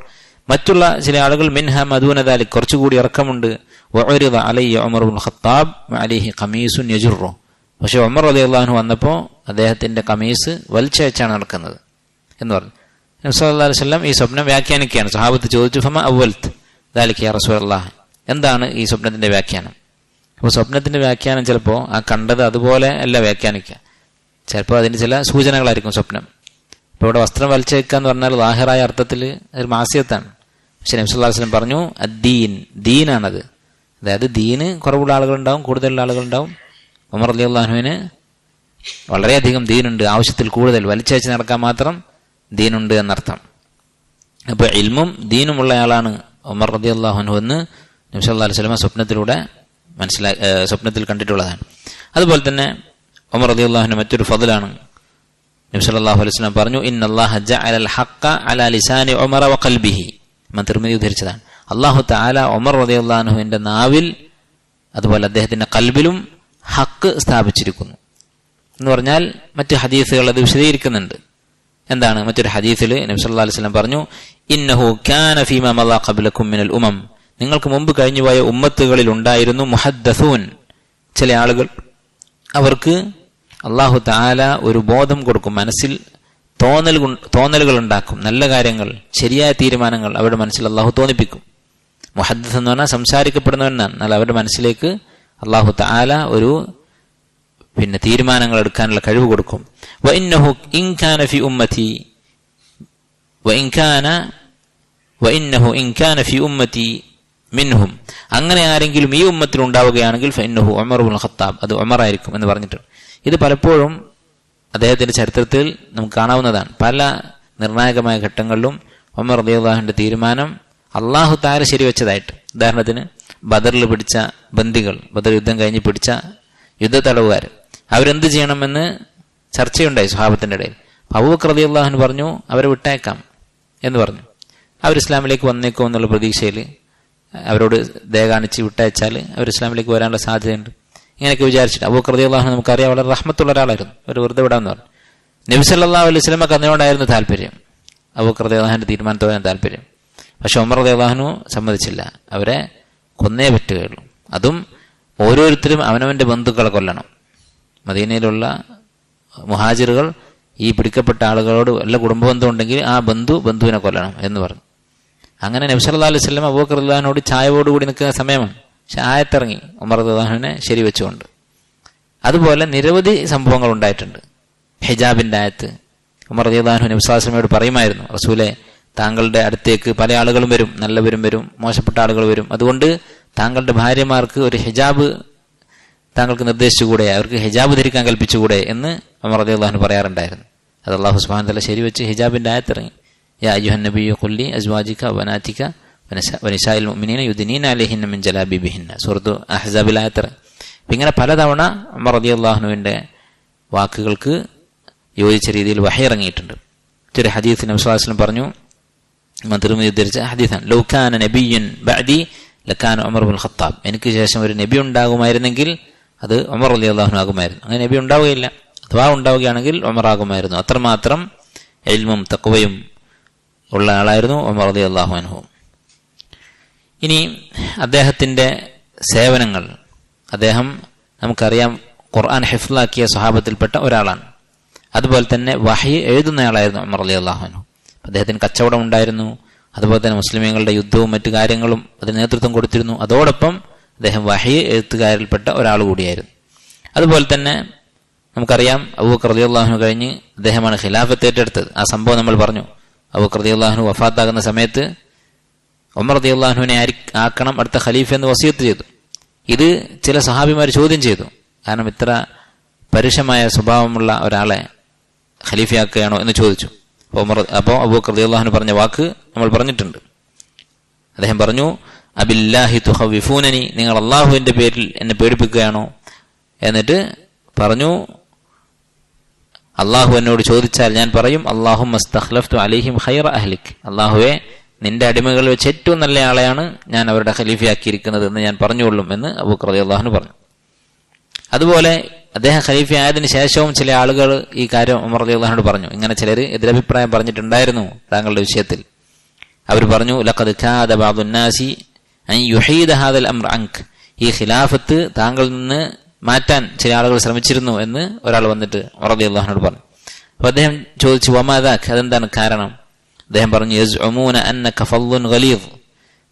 മറ്റുള്ള ചില ആളുകൾ മിൻഹാ മദൂന ദാലിക്, കുറച്ചുകൂടി ഇറക്കമുണ്ട്. വഉരിദ അലയ്യ ഉമർ ഇബ്നുൽ ഖത്താബ് വഅലൈഹി ഖമീസുൻ യജുറു, പക്ഷെ ഉമർ റളിയല്ലാഹു അൻഹു വന്നപ്പോൾ അദ്ദേഹത്തിന്റെ കമീസ് വലിച്ചയച്ചാണ് നടക്കുന്നത് എന്ന് പറഞ്ഞു. നബി സല്ലല്ലാഹു അലൈഹി വസല്ലം ഈ സ്വപ്നം വ്യാഖ്യാനിക്കുകയാണ്. സഹാബത്ത് ചോദിച്ചു, ഫമ അവൽത് ദാലിക യാ റസൂലല്ലാഹ്, എന്താണ് ഈ സ്വപ്നത്തിന്റെ വ്യാഖ്യാനം? അപ്പോൾ സ്വപ്നത്തിന്റെ വ്യാഖ്യാനം ചിലപ്പോൾ ആ കണ്ടത് അതുപോലെ അല്ല വ്യാഖ്യാനിക്കുക, ചിലപ്പോൾ അതിന് ചില സൂചനകളായിരിക്കും സ്വപ്നം. ഇപ്പോൾ ഇവിടെ വസ്ത്രം വലിച്ചയക്കുക എന്ന് പറഞ്ഞാൽ ലാഹിറായ അർത്ഥത്തിൽ ഒരു മാസിയത്താണ്. പക്ഷെ നബി സല്ലല്ലാഹു അലൈഹി വസല്ലം പറഞ്ഞു, അദ്ദീൻ, ദീനാണത്. അതായത് ദീന് കുറവുള്ള ആളുകളുണ്ടാവും, കൂടുതലുള്ള ആളുകളുണ്ടാവും. ഉമർ റളിയല്ലാഹു അൻഹുവിന് വളരെയധികം ദീനുണ്ട്, ആവശ്യത്തിൽ കൂടുതൽ, വലിച്ചയച്ച് നടക്കാൻ മാത്രം ദീനുണ്ട് എന്നർത്ഥം. അപ്പോൾ ഇൽമും ദീനുമുള്ള ആളാണ് ഉമർ റളിയല്ലാഹു അൻഹു എന്ന് നബി സല്ലല്ലാഹു അലൈഹി വസല്ലം സ്വപ്നത്തിൽ കണ്ടിട്ടുള്ളതാണ്. അതുപോലെ തന്നെ ഉമർ റളിയല്ലാഹു അൻഹു മറ്റൊരു ഫضലാണ്. നബി സല്ലല്ലാഹു അലൈഹി വസല്ലം പറഞ്ഞു, ഇന്നല്ലാഹ ജഅലൽ ഹഖ്ഖ അലാ ലിസാനി ഉമർ വഖൽബിഹി, ഇമാം തിർമിദി ഉദ്ധരിച്ചതാണ്. അല്ലാഹു തആല ഉമർ റളിയല്ലാഹു അൻഹുവിന്റെ നാവിൽ അതുപോലെ അദ്ദേഹത്തിന്റെ ഖൽബിലും ഹക്ക് സ്ഥാപിച്ചിരിക്കുന്നു എന്ന് പറഞ്ഞാൽ മറ്റു ഹദീസുകൾ അത് വിശദീകരിക്കുന്നുണ്ട്. എന്താണ്? മറ്റൊരു ഹദീസിൽ നബി സല്ലല്ലാഹു അലൈഹി വസല്ലം പറഞ്ഞു, ഇന്നഹു കാന ഫീമാ മളാ ഖബ്ലകും മിനൽ ഉമം, നിങ്ങൾക്ക് മുമ്പ് കഴിഞ്ഞുപോയ ഉമ്മത്തുകളിൽ ഉണ്ടായിരുന്നു മുഹദ്ദസൂൻ, ചില ആളുകൾ, അവർക്ക് അല്ലാഹു തആല ഒരു ബോധം കൊടുക്കും, മനസ്സിൽ തോന്നലുകൾ ഉണ്ടാക്കും, നല്ല കാര്യങ്ങൾ, ശരിയായ തീരുമാനങ്ങൾ അവരുടെ മനസ്സിൽ അല്ലാഹു തോന്നിപ്പിക്കും. മുഹദ്ദിസ് എന്ന് പറഞ്ഞാൽ സംസാരിക്കപ്പെടുന്നവനാണ്. എന്നാൽ അവരുടെ മനസ്സിലേക്ക് അല്ലാഹു തആല ഒരു തീരുമാനങ്ങൾ എടുക്കാനുള്ള കഴിവ് കൊടുക്കും. വഇന്നഹു ഇൻ കാന ഫി ഉമ്മതി മിൻഹും, അങ്ങനെ ആരെങ്കിലും ഈ ഉമ്മത്തിൽ ഉണ്ടാവുകയാണെങ്കിൽ ഫഇന്നഹു ഉമർ ഇബ്നുൽ ഖത്താബ്, അത് ഉമർ ആയിരിക്കും എന്ന് പറഞ്ഞിട്ടുണ്ട്. ഇത് പലപ്പോഴും അദ്ദേഹത്തിന്റെ ചരിത്രത്തിൽ നമുക്ക് കാണാവുന്നതാണ്. പല നിർണായകമായ ഘട്ടങ്ങളിലും ഉമർ റളിയല്ലാഹു അൻഹുവിന്റെ തീരുമാനം അല്ലാഹു തആല ശരിവെച്ചതായിട്ട്. ഉദാഹരണത്തിന് ബദറിൽ പിടിച്ച ബന്ദികൾ, ബദർ യുദ്ധം കഴിഞ്ഞ് പിടിച്ച യുദ്ധ തടവുകാർ, അവരെന്ത് ചെയ്യണമെന്ന് ചർച്ചയുണ്ടായി സ്വഹാബത്തിന്റെ ഇടയിൽ. അബൂബക്കർ റളിയല്ലാഹു അൻഹു പറഞ്ഞു, അവരെ വിട്ടേക്കാം എന്ന് പറഞ്ഞു. അവർ ഇസ്ലാമിലേക്ക് വന്നേക്കും എന്നുള്ള പ്രതീക്ഷയിൽ അവരോട് ദയ കാണിച്ച് വിട്ടയച്ചാൽ അവർ ഇസ്ലാമിലേക്ക് വരാനുള്ള സാധ്യതയുണ്ട്. ഇങ്ങനെയൊക്കെ വിചാരിച്ചിട്ട് അബൂബക്കർ റളിയല്ലാഹു അൻഹു നമുക്കറിയാം വളരെ റഹ്മത്തുള്ള ഒരാളായിരുന്നു, ഒരു വെറുതെ വിടാമെന്ന് പറഞ്ഞു. നബി സല്ലല്ലാഹു അലൈഹി വസല്ലമക്ക് അതിനോടായിരുന്നു താല്പര്യം, അബൂബക്കർ റളിയല്ലാഹു അൻഹുവിന്റെ തീരുമാനത്തോടാണ് താല്പര്യം. പക്ഷെ ഉമർ റളിയല്ലാഹു അൻഹു സമ്മതിച്ചില്ല, അവരെ കൊന്നേ പറ്റുകയുള്ളൂ. അതും ഓരോരുത്തരും അവനവന്റെ ബന്ധുക്കളെ കൊല്ലണം. മദീനയിലുള്ള മുഹാജിറുകൾ ഈ പിടിക്കപ്പെട്ട ആളുകളോട് വല്ല കുടുംബബന്ധം ഉണ്ടെങ്കിൽ ആ ബന്ധുവിനെ കൊല്ലണം എന്ന് പറഞ്ഞു. അങ്ങനെ നബി സല്ലല്ലാഹു അലൈഹി വസല്ലം അബൂബക്കർ റളിയല്ലാഹുവിനോട് ചായവോടുകൂടി നിൽക്കുന്ന സമയമാണ്. പക്ഷെ ആയത്തിറങ്ങി ഉമർ റളിയല്ലാഹുവിനെ ശരിവെച്ചുകൊണ്ട്. അതുപോലെ നിരവധി സംഭവങ്ങൾ ഉണ്ടായിട്ടുണ്ട്. ഹിജാബിന്റെ ആയത്ത് ഉമർ റളിയല്ലാഹു നബി സല്ലല്ലാഹു അലൈഹി വസല്ലമയോട് പറയുമായിരുന്നു, റസൂലെ താങ്കളുടെ അടുത്തേക്ക് പല ആളുകളും വരും, നല്ലവരും വരും, മോശപ്പെട്ട ആളുകൾ വരും, അതുകൊണ്ട് താങ്കളുടെ ഭാര്യമാർക്ക് ഒരു ഹിജാബ് താങ്കൾക്ക് നിർദ്ദേശിച്ചുകൂടെ, അവർക്ക് ഹിജാബ് ധരിക്കാൻ കൽപ്പിച്ചുകൂടെ എന്ന് ഉമർ റളിയല്ലാഹു പറയാറുണ്ടായിരുന്നു. അത് അല്ലാഹു സുബ്ഹാനഹു വ തആല ശരിവെച്ച് ഹിജാബിന്റെ ആയത്തിറങ്ങി. യാ അയ്യുഹൻ നബിയ്യു ഖുൽ ലി അസ്വാജിക വബനാതിക വനിസാഇൽ മുഅ്മിനീന യുദ്നീന അലൈഹിന്ന മിൻ ജലാബിബിഹിന്ന സൂറത്തു അഹ്സാബിൽ ആയത്തിറങ്ങി. ഇങ്ങനെ പലതവണ ഉമർ റളിയല്ലാഹുവിന്റെ വാക്കുകൾക്ക് യോജിച്ച രീതിയിൽ വഹി ഇറങ്ങിയിട്ടുണ്ട്. ഒരു ഹദീസ് നബി സല്ലല്ലാഹു അലൈഹി വസല്ലം പറഞ്ഞു, തിർമിദി ഉദ്ധരിച്ച ഹദീസാണ്, ലൗ കാന നബിയ്യുൻ ബഅദി ലകാന ഉമർ ഇബ്നുൽ ഖത്താബ്. എനിക്ക് ശേഷം ഒരു നബി ഉണ്ടാകുമായിരുന്നെങ്കിൽ അത് ഉമർ റളിയല്ലാഹു ആകുമായിരുന്നു. അങ്ങനെ നബി ഉണ്ടാവുകയില്ല, അഥവാ ഉണ്ടാവുകയാണെങ്കിൽ ഉമർ ആകുമായിരുന്നു. അത്രമാത്രം ഇൽമും തഖ്വയും ഉള്ള ആളായിരുന്നു ഉമർ റളിയല്ലാഹു അൻഹു. ഇനി അദ്ദേഹത്തിന്റെ സേവനങ്ങൾ, അദ്ദേഹം നമുക്കറിയാം ഖുർആൻ ഹിഫ്ളാക്കിയ സ്വഹാബത്തിൽപ്പെട്ട ഒരാളാണ്. അതുപോലെ തന്നെ വഹി എഴുതുന്നയാളായിരുന്നു ഉമർ റളിയല്ലാഹു അൻഹു. അദ്ദേഹത്തിന് കച്ചവടം ഉണ്ടായിരുന്നു, അതുപോലെ തന്നെ മുസ്ലിമീങ്ങളുടെ യുദ്ധവും മറ്റു കാര്യങ്ങളും അതിന് നേതൃത്വം കൊടുത്തിരുന്നു. അതോടൊപ്പം അദ്ദേഹം വഹി എഴുത്തുകാരിൽപ്പെട്ട ഒരാൾ കൂടിയായിരുന്നു. അതുപോലെ തന്നെ നമുക്കറിയാം അബൂബക്കർ റളിയല്ലാഹു അൻഹു കഴിഞ്ഞ് അദ്ദേഹമാണ് ഖിലാഫത്ത് ഏറ്റെടുത്തത്. ആ സംഭവം നമ്മൾ പറഞ്ഞു. അബൂബക്കർ റളിയല്ലാഹു അൻഹു വഫാത്താകുന്ന സമയത്ത് ഉമർ റളിയല്ലാഹു അൻഹുവിനെ ആക്കണം അടുത്ത ഖലീഫ എന്ന് വസിയത്ത് ചെയ്തു. ഇത് ചില സഹാബിമാർ ചോദ്യം ചെയ്തു. കാരണം ഇത്ര പരുഷമായ സ്വഭാവമുള്ള ഒരാളെ ഖലീഫയാക്കുകയാണോ എന്ന് ചോദിച്ചു. അപ്പോൾ അബൂബക്കർ റളിയല്ലാഹു അൻഹു പറഞ്ഞ വാക്ക് നമ്മൾ പറഞ്ഞിട്ടുണ്ട്. അദ്ദേഹം പറഞ്ഞു, അബില്ലാഹി തുഖവിഫൂനനി, നിങ്ങൾ അള്ളാഹുവിന്റെ പേരിൽ എന്നെ പേടിപ്പിക്കുകയാണോ? എന്നിട്ട് പറഞ്ഞു, അള്ളാഹു എന്നോട് ചോദിച്ചാൽ ഞാൻ പറയും, അല്ലാഹുമ്മ സ്തഖ്ലഫ്തു അലൈഹിം ഖൈറ അഹ്ലിക്, അള്ളാഹുവെ നിന്റെ അടിമകൾ വെച്ച് ഏറ്റവും നല്ല ആളെയാണ് ഞാൻ അവരുടെ ഖലീഫയാക്കിയിരിക്കുന്നത് എന്ന് ഞാൻ പറഞ്ഞുകൊള്ളും എന്ന് അബൂബക്കർ റളിയല്ലാഹു അൻഹു പറഞ്ഞു. അതുപോലെ അദ്ദേഹം ഖലീഫ ആയതിനു ശേഷവും ചില ആളുകൾ ഈ കാര്യം ഉമർ റളിയല്ലാഹു അൻഹു പറഞ്ഞു. ഇങ്ങനെ ചിലർ എതിരഭിപ്രായം പറഞ്ഞിട്ടുണ്ടായിരുന്നു താങ്കളുടെ വിഷയത്തിൽ. അവർ പറഞ്ഞു, ലഖദ് കാദ ബഅദുൻ നാസി അൻ യുഹീദ ഹാദൽ അംർ അൻക, ഈ ഖിലാഫത്ത് താങ്കളിൽ നിന്ന് മാറ്റാൻ ചില ആളുകൾ ശ്രമിച്ചിരുന്നു എന്ന് ഒരാൾ വന്നിട്ട് ഉമർ റളിയല്ലാഹു അൻഹു പറഞ്ഞു. അപ്പോൾ അദ്ദേഹം ചോദിച്ചു, വമാ ദാക്, അതെന്താണ് കാരണം? അദ്ദേഹം പറഞ്ഞു, യസ്ഉമൂന അന്നക ഫള്ളുൻ ഗലീദ്,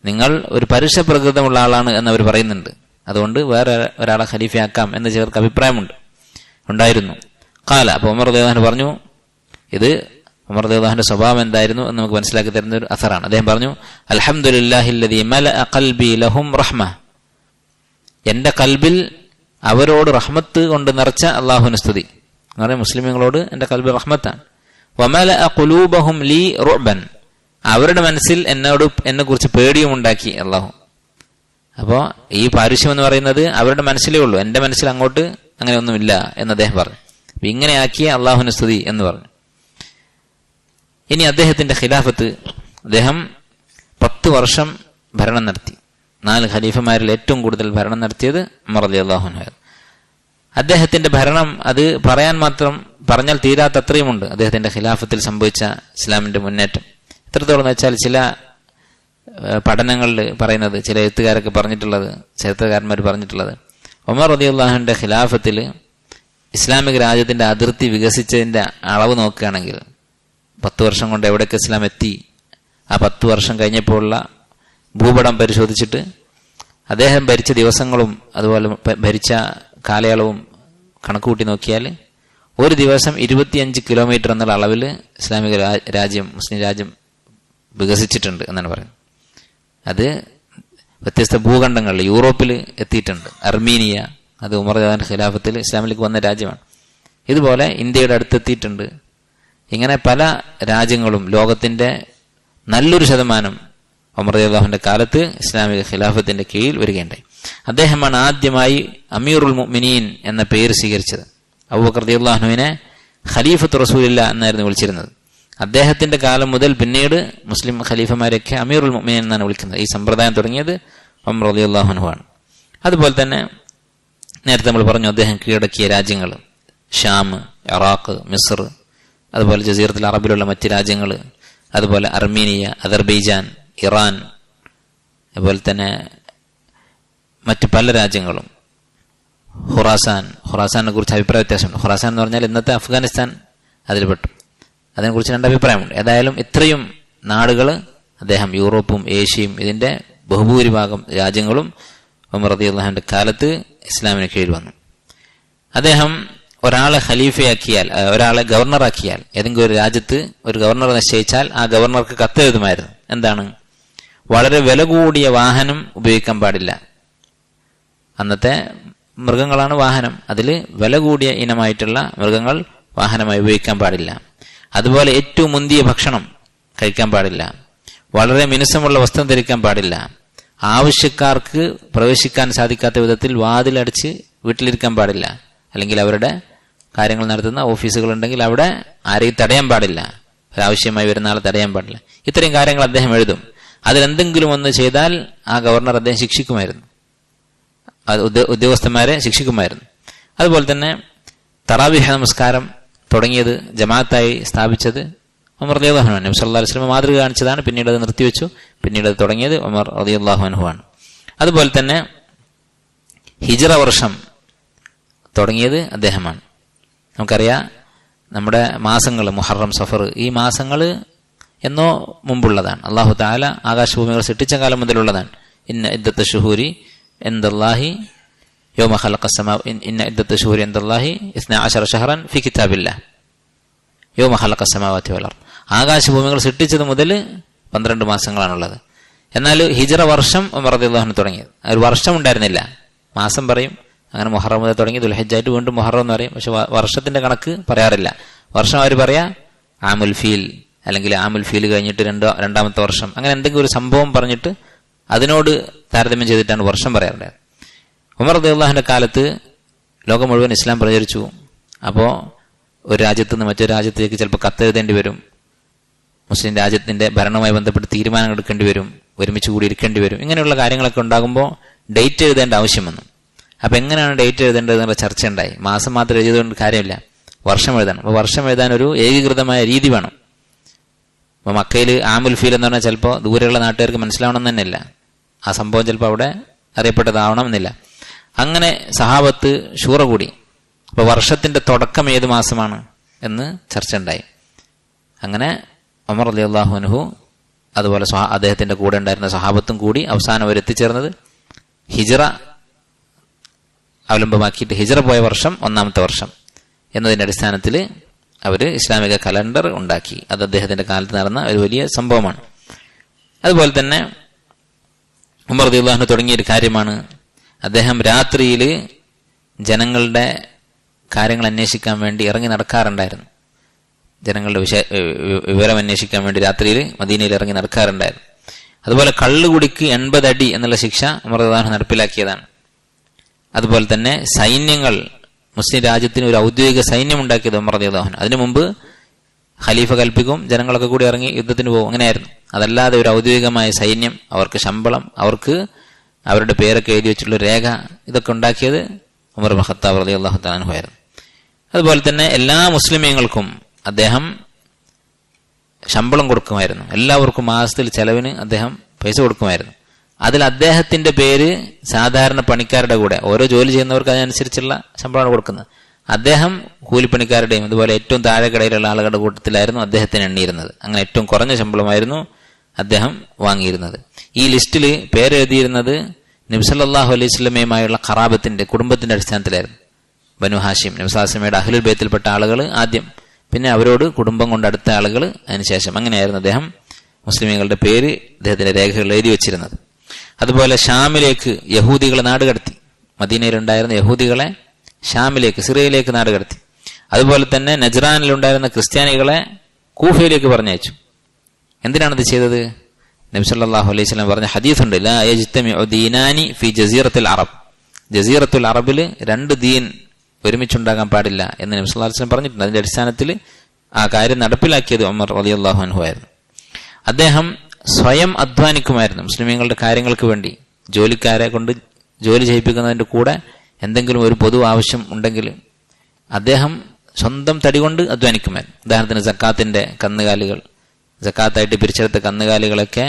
നിങ്ങൾ ഒരു പരുഷ പ്രകൃതമുള്ള ആളാണ് എന്ന് അവർ പറയുന്നുണ്ട്, അതുകൊണ്ട് വേറെ ഒരാളെ ഖലീഫയാക്കാം എന്ന് ചിലർക്ക് അഭിപ്രായമുണ്ട് ഉണ്ടായിരുന്നു. ഖാല, അപ്പോൾ ഉമർ റളിയല്ലാഹു അൻഹു പറഞ്ഞു, ഇത് ഉമർ റളിയല്ലാഹു അൻഹുവിന്റെ സ്വഭാവം എന്തായിരുന്നു എന്ന് നമുക്ക് മനസ്സിലാക്കി തരുന്ന ഒരു അസറാണ്. അദ്ദേഹം പറഞ്ഞു, അൽഹംദുലില്ലാഹില്ലദീ മലഅ ഖൽബി ലഹും റഹ്മ, എന്റെ കൽബിൽ അവരോട് റഹ്മത്ത് കൊണ്ട് നിറച്ച അള്ളാഹുവിന് സ്തുതി. എന്ന് പറഞ്ഞാൽ മുസ്ലിമീങ്ങളോട് എന്റെ കൽബിൽ റഹ്മത്താണ്. വമലഅ ഖുലൂബഹും ലീ റുഅബൻ, അവരുടെ മനസ്സിൽ എന്നെ കുറിച്ച് പേടിയും ഉണ്ടാക്കി അള്ളാഹു. അപ്പോൾ ഈ പാരുഷ്യം എന്ന് പറയുന്നത് അവരുടെ മനസ്സിലേ ഉള്ളൂ, എന്റെ മനസ്സിൽ അങ്ങോട്ട് അങ്ങനെ ഒന്നുമില്ല എന്ന് അദ്ദേഹം പറഞ്ഞു. ഇങ്ങനെയാക്കിയ അള്ളാഹുവിന് സ്തുതി എന്ന് പറഞ്ഞു. ഇനി അദ്ദേഹത്തിന്റെ ഖിലാഫത്ത്, അദ്ദേഹം 10 വർഷം ഭരണം നടത്തി. 4 ഖലീഫമാരിൽ ഏറ്റവും കൂടുതൽ ഭരണം നടത്തിയത് ഉമർ റളിയല്ലാഹു അൻഹു. അദ്ദേഹത്തിന്റെ ഭരണം അത് പറഞ്ഞാൽ തീരാത്തത്രയുമുണ്ട്. അദ്ദേഹത്തിന്റെ ഖിലാഫത്തിൽ സംഭവിച്ച ഇസ്ലാമിന്റെ മുന്നേറ്റം എത്രത്തോളം വെച്ചാൽ ചില പഠനങ്ങളിൽ പറയുന്നത്, ചില ചരിത്രകാരന്മാർ പറഞ്ഞിട്ടുള്ളത്, ഉമർ റളിയല്ലാഹുവിന്റെ ഖിലാഫത്തിൽ ഇസ്ലാമിക രാജ്യത്തിന്റെ അതിർത്തി വികസിച്ചതിന്റെ അളവ് നോക്കുകയാണെങ്കിൽ 10 വർഷം കൊണ്ട് എവിടേക്ക് ഇസ്ലാം എത്തി, ആ 10 വർഷം കഴിഞ്ഞപ്പോഴുള്ള ഭൂപടം പരിശോധിച്ചിട്ട് അദ്ദേഹം ഭരിച്ച ദിവസങ്ങളും അതുപോലെ ഭരിച്ച കാലയളവും കണക്കുകൂട്ടി നോക്കിയാൽ ഒരു ദിവസം 25 കിലോമീറ്റർ എന്നുള്ള അളവിൽ ഇസ്ലാമിക രാജ്യം, മുസ്ലിം രാജ്യം വികസിച്ചിട്ടുണ്ട് എന്നാണ് പറയുന്നത്. അത് വ്യത്യസ്ത ഭൂഖണ്ഡങ്ങളിൽ യൂറോപ്പിൽ എത്തിയിട്ടുണ്ട്. അർമീനിയ, അത് ഉമർ റളിയല്ലാഹുവിന്റെ ഖിലാഫത്തിൽ ഇസ്ലാമിലേക്ക് വന്ന രാജ്യമാണ്. ഇതുപോലെ ഇന്ത്യയുടെ അടുത്തെത്തിയിട്ടുണ്ട്. ഇങ്ങനെ പല രാജ്യങ്ങളും ലോകത്തിന്റെ നല്ലൊരു ശതമാനം ഉമർ റളിയല്ലാഹുവിന്റെ കാലത്ത് ഇസ്ലാമിക ഖിലാഫത്തിന്റെ കീഴിൽ വരികയുണ്ടായി. അദ്ദേഹമാണ് ആദ്യമായി അമീറുൽ മുഅ്മിനീൻ എന്ന പേര് സ്വീകരിച്ചത്. അബൂബക്കർ റളിയല്ലാഹുവിനെ ഖലീഫത്ത് റസൂലുള്ളാഹി എന്നായിരുന്നു വിളിച്ചിരുന്നത്. അദ്ദേഹത്തിന്റെ കാലം മുതൽ പിന്നീട് മുസ്ലിം ഖലീഫമാരൊക്കെ അമീറുൽ മുഅ്മിനീൻ എന്നാണ് വിളിക്കുന്നത്. ഈ സമ്പ്രദായം തുടങ്ങിയത് ഉമർ റളിയല്ലാഹു അൻഹു ആണ്. അതുപോലെ തന്നെ നേരത്തെ നമ്മൾ പറഞ്ഞു, അദ്ദേഹം കീഴടക്കിയ രാജ്യങ്ങൾ ഷാം, ഇറാഖ്, മിസ്ർ, അതുപോലെ ജസീറത്തുൽ അറബിലുള്ള മറ്റ് രാജ്യങ്ങൾ, അതുപോലെ അർമീനിയ, അദർബൈജാൻ, ഇറാൻ, അതുപോലെ തന്നെ മറ്റ് പല രാജ്യങ്ങളും ഖുറാസാനെ കുറിച്ച് അഭിപ്രായ വ്യത്യാസമുണ്ട്. ഖുറാസാൻ എന്ന് പറഞ്ഞാൽ ഇന്നത്തെ അഫ്ഗാനിസ്ഥാൻ അതിൽപ്പെട്ടു. അതിനെക്കുറിച്ച് രണ്ട് അഭിപ്രായമുണ്ട്. ഏതായാലും ഇത്രയും നാടുകൾ അദ്ദേഹം, യൂറോപ്പും ഏഷ്യയും ഇതിന്റെ ബഹുഭൂരിഭാഗം രാജ്യങ്ങളും ഉമർ റളിയല്ലാഹു അൻഹുവിന്റെ കാലത്ത് ഇസ്ലാമിന് കീഴിൽ വന്നു. അദ്ദേഹം ഒരാളെ ഖലീഫയാക്കിയാൽ, ഒരാളെ ഗവർണറാക്കിയാൽ, ഏതെങ്കിലും ഒരു രാജ്യത്ത് ഒരു ഗവർണർ നിശ്ചയിച്ചാൽ ആ ഗവർണർക്ക് കത്തെഴുതുമായിരുന്നു. എന്താണ്? വളരെ വില കൂടിയ വാഹനം ഉപയോഗിക്കാൻ പാടില്ല. അന്നത്തെ മൃഗങ്ങളാണ് വാഹനം. അതിൽ വില കൂടിയ ഇനമായിട്ടുള്ള മൃഗങ്ങൾ വാഹനമായി ഉപയോഗിക്കാൻ പാടില്ല. അതുപോലെ ഏറ്റവും മുന്തിയ ഭക്ഷണം കഴിക്കാൻ പാടില്ല. വളരെ മിനുസമുള്ള വസ്ത്രം ധരിക്കാൻ പാടില്ല. ആവശ്യക്കാർക്ക് പ്രവേശിക്കാൻ സാധിക്കാത്ത വിധത്തിൽ വാതിലടച്ച് വീട്ടിലിരിക്കാൻ പാടില്ല. അല്ലെങ്കിൽ അവരുടെ കാര്യങ്ങൾ നടത്തുന്ന ഓഫീസുകളുണ്ടെങ്കിൽ അവിടെ ആരെയും തടയാൻ പാടില്ല. ഒരാവശ്യമായി വരുന്ന ആളെ തടയാൻ പാടില്ല. ഇത്രയും കാര്യങ്ങൾ അദ്ദേഹം എഴുതും. അതിലെന്തെങ്കിലും ഒന്ന് ചെയ്താൽ ആ ഗവർണർ അദ്ദേഹം ശിക്ഷിക്കുമായിരുന്നു, ഉദ്യോഗസ്ഥന്മാരെ ശിക്ഷിക്കുമായിരുന്നു. അതുപോലെ തന്നെ തറാവീഹ് നമസ്കാരം തുടങ്ങിയത്, ജമാഅത്തായി സ്ഥാപിച്ചത് ഉമർ റളിയല്ലാഹു അൻഹു. നബി സല്ലല്ലാഹു അലൈഹി വസല്ലം മാതൃക കാണിച്ചതാണ്. പിന്നീട് അത് നിർത്തിവെച്ചു. പിന്നീട് അത് തുടങ്ങിയത് ഉമർ റളിയല്ലാഹു അൻഹു ആണ്. അതുപോലെ തന്നെ ഹിജ്റ വർഷം തുടങ്ങിയത് അദ്ദേഹമാണ്. നമുക്കറിയാം, നമ്മുടെ മാസങ്ങൾ മുഹറം, സഫർ, ഈ മാസങ്ങൾ എന്നോ മുമ്പുള്ളതാണ്. അല്ലാഹു തആല ആകാശഭൂമികൾ സൃഷ്ടിച്ച കാലം മുതലുള്ളതാണ്. ഇന്ന ഇദ്ദത്ത ശുഹൂരി ഇൻദല്ലാഹി യൗമ ഖലഖസ് സമാവാതി ഇന്ന ഇദ്ദത്ത ശുഹൂരി ഇൻദല്ലാഹി 12 ശഹറൻ ഫി കിതാബില്ലാഹ് യൗമ ഖലഖസ് സമാവാതി വൽ അർദ്. ആകാശഭൂമികൾ സൃഷ്ടിച്ചത് മുതൽ 12 മാസങ്ങളാണുള്ളത്. എന്നാൽ ഹിജ്റ വർഷം ഉമർ റളിയല്ലാഹു അൻഹു തുടങ്ങിയത്. ഒരു വർഷം ഉണ്ടായിരുന്നില്ല, മാസം പറയും. അങ്ങനെ മുഹറം മുതൽ തുടങ്ങി ദുൽഹിജ്ജായിട്ട് വീണ്ടും മുഹറം എന്ന് പറയും. പക്ഷെ വർഷത്തിന്റെ കണക്ക് പറയാറില്ല. വർഷം അവർ പറയാ ആമുൽ ഫീൽ, അല്ലെങ്കിൽ ആമുൽ ഫീൽ കഴിഞ്ഞിട്ട് രണ്ടാമത്തെ വർഷം, അങ്ങനെ എന്തെങ്കിലും ഒരു സംഭവം പറഞ്ഞിട്ട് അതിനോട് താരതമ്യം ചെയ്തിട്ടാണ് വർഷം പറയാറുണ്ടായത്. ഉമർ റളിയല്ലാഹു അൻഹുവിന്റെ കാലത്ത് ലോകം മുഴുവൻ ഇസ്ലാം പ്രചരിച്ചു. അപ്പോൾ ഒരു രാജ്യത്ത് നിന്ന് മറ്റൊരു രാജ്യത്തേക്ക് ചിലപ്പോൾ കത്തെഴുതേണ്ടി വരും. മുസ്ലിം രാജ്യത്തിന്റെ ഭരണവുമായി ബന്ധപ്പെട്ട് തീരുമാനങ്ങൾ എടുക്കേണ്ടി വരും, ഒരുമിച്ച് കൂടി ഇരിക്കേണ്ടി വരും. ഇങ്ങനെയുള്ള കാര്യങ്ങളൊക്കെ ഉണ്ടാകുമ്പോൾ ഡേറ്റ് എഴുതേണ്ട ആവശ്യം വന്നു. അപ്പൊ എങ്ങനെയാണ് ഡേറ്റ് എഴുതേണ്ടത് എന്നുള്ള ചർച്ച ഉണ്ടായി. മാസം മാത്രം എഴുതിയതുകൊണ്ട് കാര്യമില്ല, വർഷം എഴുതണം. അപ്പൊ വർഷം എഴുതാൻ ഒരു ഏകീകൃതമായ രീതി വേണം. അപ്പൊ മക്കയിൽ ആമുൽ ഫീൽ എന്ന് പറഞ്ഞാൽ ചിലപ്പോൾ ദൂരെയുള്ള നാട്ടുകാർക്ക് മനസ്സിലാവണം തന്നെയില്ല. ആ സംഭവം ചിലപ്പോൾ അവിടെ അറിയപ്പെട്ടതാവണമെന്നില്ല. അങ്ങനെ സഹാബത്ത് ഷൂറ കൂടി. അപ്പൊ വർഷത്തിന്റെ തുടക്കം ഏത് മാസമാണ് എന്ന് ചർച്ച ഉണ്ടായി. അങ്ങനെ ഉമർ റളിയല്ലാഹു അൻഹു അതുപോലെ അദ്ദേഹത്തിന്റെ കൂടെ ഉണ്ടായിരുന്ന സഹാബത്തും കൂടി അവസാനം അവർ എത്തിച്ചേർന്നത് ഹിജ്റ അവലംബമാക്കിയിട്ട് ഹിജ്റ പോയ വർഷം 1ാമത്തെ വർഷം എന്നതിന്റെ അടിസ്ഥാനത്തിൽ അവർ ഇസ്ലാമിക കലണ്ടർ ഉണ്ടാക്കി. അത് അദ്ദേഹത്തിന്റെ കാലത്ത് നടന്ന ഒരു വലിയ സംഭവമാണ്. അതുപോലെ തന്നെ ഉമർ റളിയല്ലാഹു അൻഹു തുടങ്ങിയ ഒരു കാര്യമാണ്, അദ്ദേഹം രാത്രിയിൽ ജനങ്ങളുടെ കാര്യങ്ങൾ അന്വേഷിക്കാൻ വേണ്ടി ഇറങ്ങി നടക്കാറുണ്ടായിരുന്നു. ജനങ്ങളുടെ വിവരം അന്വേഷിക്കാൻ വേണ്ടി രാത്രിയിൽ മദീനയിൽ ഇറങ്ങി നടക്കാറുണ്ടായിരുന്നു. അതുപോലെ കള്ളുകുടിക്ക് 80 അടി എന്നുള്ള ശിക്ഷ ഉമർ റളിയല്ലാഹു അൻഹു നടപ്പിലാക്കിയതാണ്. അതുപോലെ തന്നെ സൈന്യങ്ങൾ, മുസ്ലിം രാജ്യത്തിന് ഒരു ഔദ്യോഗിക സൈന്യം ഉണ്ടാക്കിയത് ഉമർ റളിയല്ലാഹു അൻഹു. അതിനു മുമ്പ് ഖലീഫ കൽപ്പിക്കും, ജനങ്ങളൊക്കെ കൂടി ഇറങ്ങി യുദ്ധത്തിന് പോകും, അങ്ങനെയായിരുന്നു. അതല്ലാതെ ഒരു ഔദ്യോഗികമായ സൈന്യം, അവർക്ക് ശമ്പളം, അവർക്ക് അവരുടെ പേരൊക്കെ എഴുതി വെച്ചിട്ടുള്ള രേഖ, ഇതൊക്കെ ഉണ്ടാക്കിയത് ഉമർ ഇബ്നു ഖത്താബ് റളിയല്ലാഹു തആല അൻഹു ആയിരുന്നു. അതുപോലെ തന്നെ എല്ലാ മുസ്ലിമീങ്ങൾക്കും അദ്ദേഹം ശമ്പളം കൊടുക്കുമായിരുന്നു. എല്ലാവർക്കും മാസത്തിൽ ചെലവിന് അദ്ദേഹം പൈസ കൊടുക്കുമായിരുന്നു. അതിൽ അദ്ദേഹത്തിന്റെ പേര് സാധാരണ പണിക്കാരുടെ കൂടെ, ഓരോ ജോലി ചെയ്യുന്നവർക്ക് അതിനനുസരിച്ചുള്ള ശമ്പളമാണ് കൊടുക്കുന്നത്. അദ്ദേഹം കൂലിപ്പണിക്കാരുടെയും അതുപോലെ ഏറ്റവും താഴെക്കടയിലുള്ള ആളുകളുടെ കൂട്ടത്തിലായിരുന്നു അദ്ദേഹത്തിന് എണ്ണിയിരുന്നത്. അങ്ങനെ ഏറ്റവും കുറഞ്ഞ ശമ്പളമായിരുന്നു അദ്ദേഹം വാങ്ങിയിരുന്നത്. ഈ ലിസ്റ്റിൽ പേരെഴുതിയിരുന്നത് നബി സല്ലല്ലാഹു അലൈഹി വസല്ലമയുമായുള്ള ഖറാബത്തിന്റെ, കുടുംബത്തിന്റെ അടിസ്ഥാനത്തിലായിരുന്നു. ബനു ഹാഷിം, നബി സല്ലല്ലാഹു അലൈഹി വസല്ലമയുടെ അഹ്ലുൽ ബൈത്തിൽപ്പെട്ട ആളുകൾ ആദ്യം, പിന്നെ അവരോട് കുടുംബം കൊണ്ട് അടുത്ത ആളുകൾ അതിനുശേഷം. അങ്ങനെയായിരുന്നു അദ്ദേഹം മുസ്ലിമീങ്ങളുടെ പേര് അദ്ദേഹത്തിന്റെ രേഖകൾ എഴുതി വെച്ചിരുന്നത്. അതുപോലെ ഷാമിലേക്ക് യഹൂദികളെ നാടുകടത്തി. മദീനയിലുണ്ടായിരുന്ന യഹൂദികളെ ഷാമിലേക്ക്, സിറിയയിലേക്ക് നാടുകടത്തി. അതുപോലെ തന്നെ നജ്റാനിലുണ്ടായിരുന്ന ക്രിസ്ത്യാനികളെ കൂഫയിലേക്ക് പറഞ്ഞയച്ചു. എന്തിനാണിത് ചെയ്തത്? നബി സല്ലല്ലാഹു അലൈഹി വസല്ലം പറഞ്ഞ ഹദീസുണ്ട്, ലാ യജ്തമിഉ ദീനാനി ഫി ജസീറത്തുൽ അറബ്. ജസീറത്തുൽ അറബിൽ 2 ദീൻ ഒരുമിച്ചുണ്ടാകാൻ പാടില്ല എന്ന് നബി സല്ലല്ലാഹു അലൈഹി വസല്ലം പറഞ്ഞിട്ടുണ്ട്. അതിന്റെ അടിസ്ഥാനത്തിൽ ആ കാര്യം നടപ്പിലാക്കിയത് ഉമർ റളിയല്ലാഹു അൻഹു ആയിരുന്നു. അദ്ദേഹം സ്വയം അധ്വാനിക്കുമായിരുന്നു മുസ്ലിമീങ്ങളുടെ കാര്യങ്ങൾക്ക് വേണ്ടി. ജോലിക്കാരെ കൊണ്ട് ജോലി ചെയ്യിപ്പിക്കുന്നതിന്റെ കൂടെ എന്തെങ്കിലും ഒരു പൊതു ആവശ്യം ഉണ്ടെങ്കിൽ അദ്ദേഹം സ്വന്തം തടി കൊണ്ട് അധ്വാനിക്കുമായിരുന്നു. ഉദാഹരണത്തിന് സക്കാത്തിന്റെ കന്നുകാലികൾ, സക്കാത്തായിട്ട് പിരിച്ചെടുത്ത കന്നുകാലികളൊക്കെ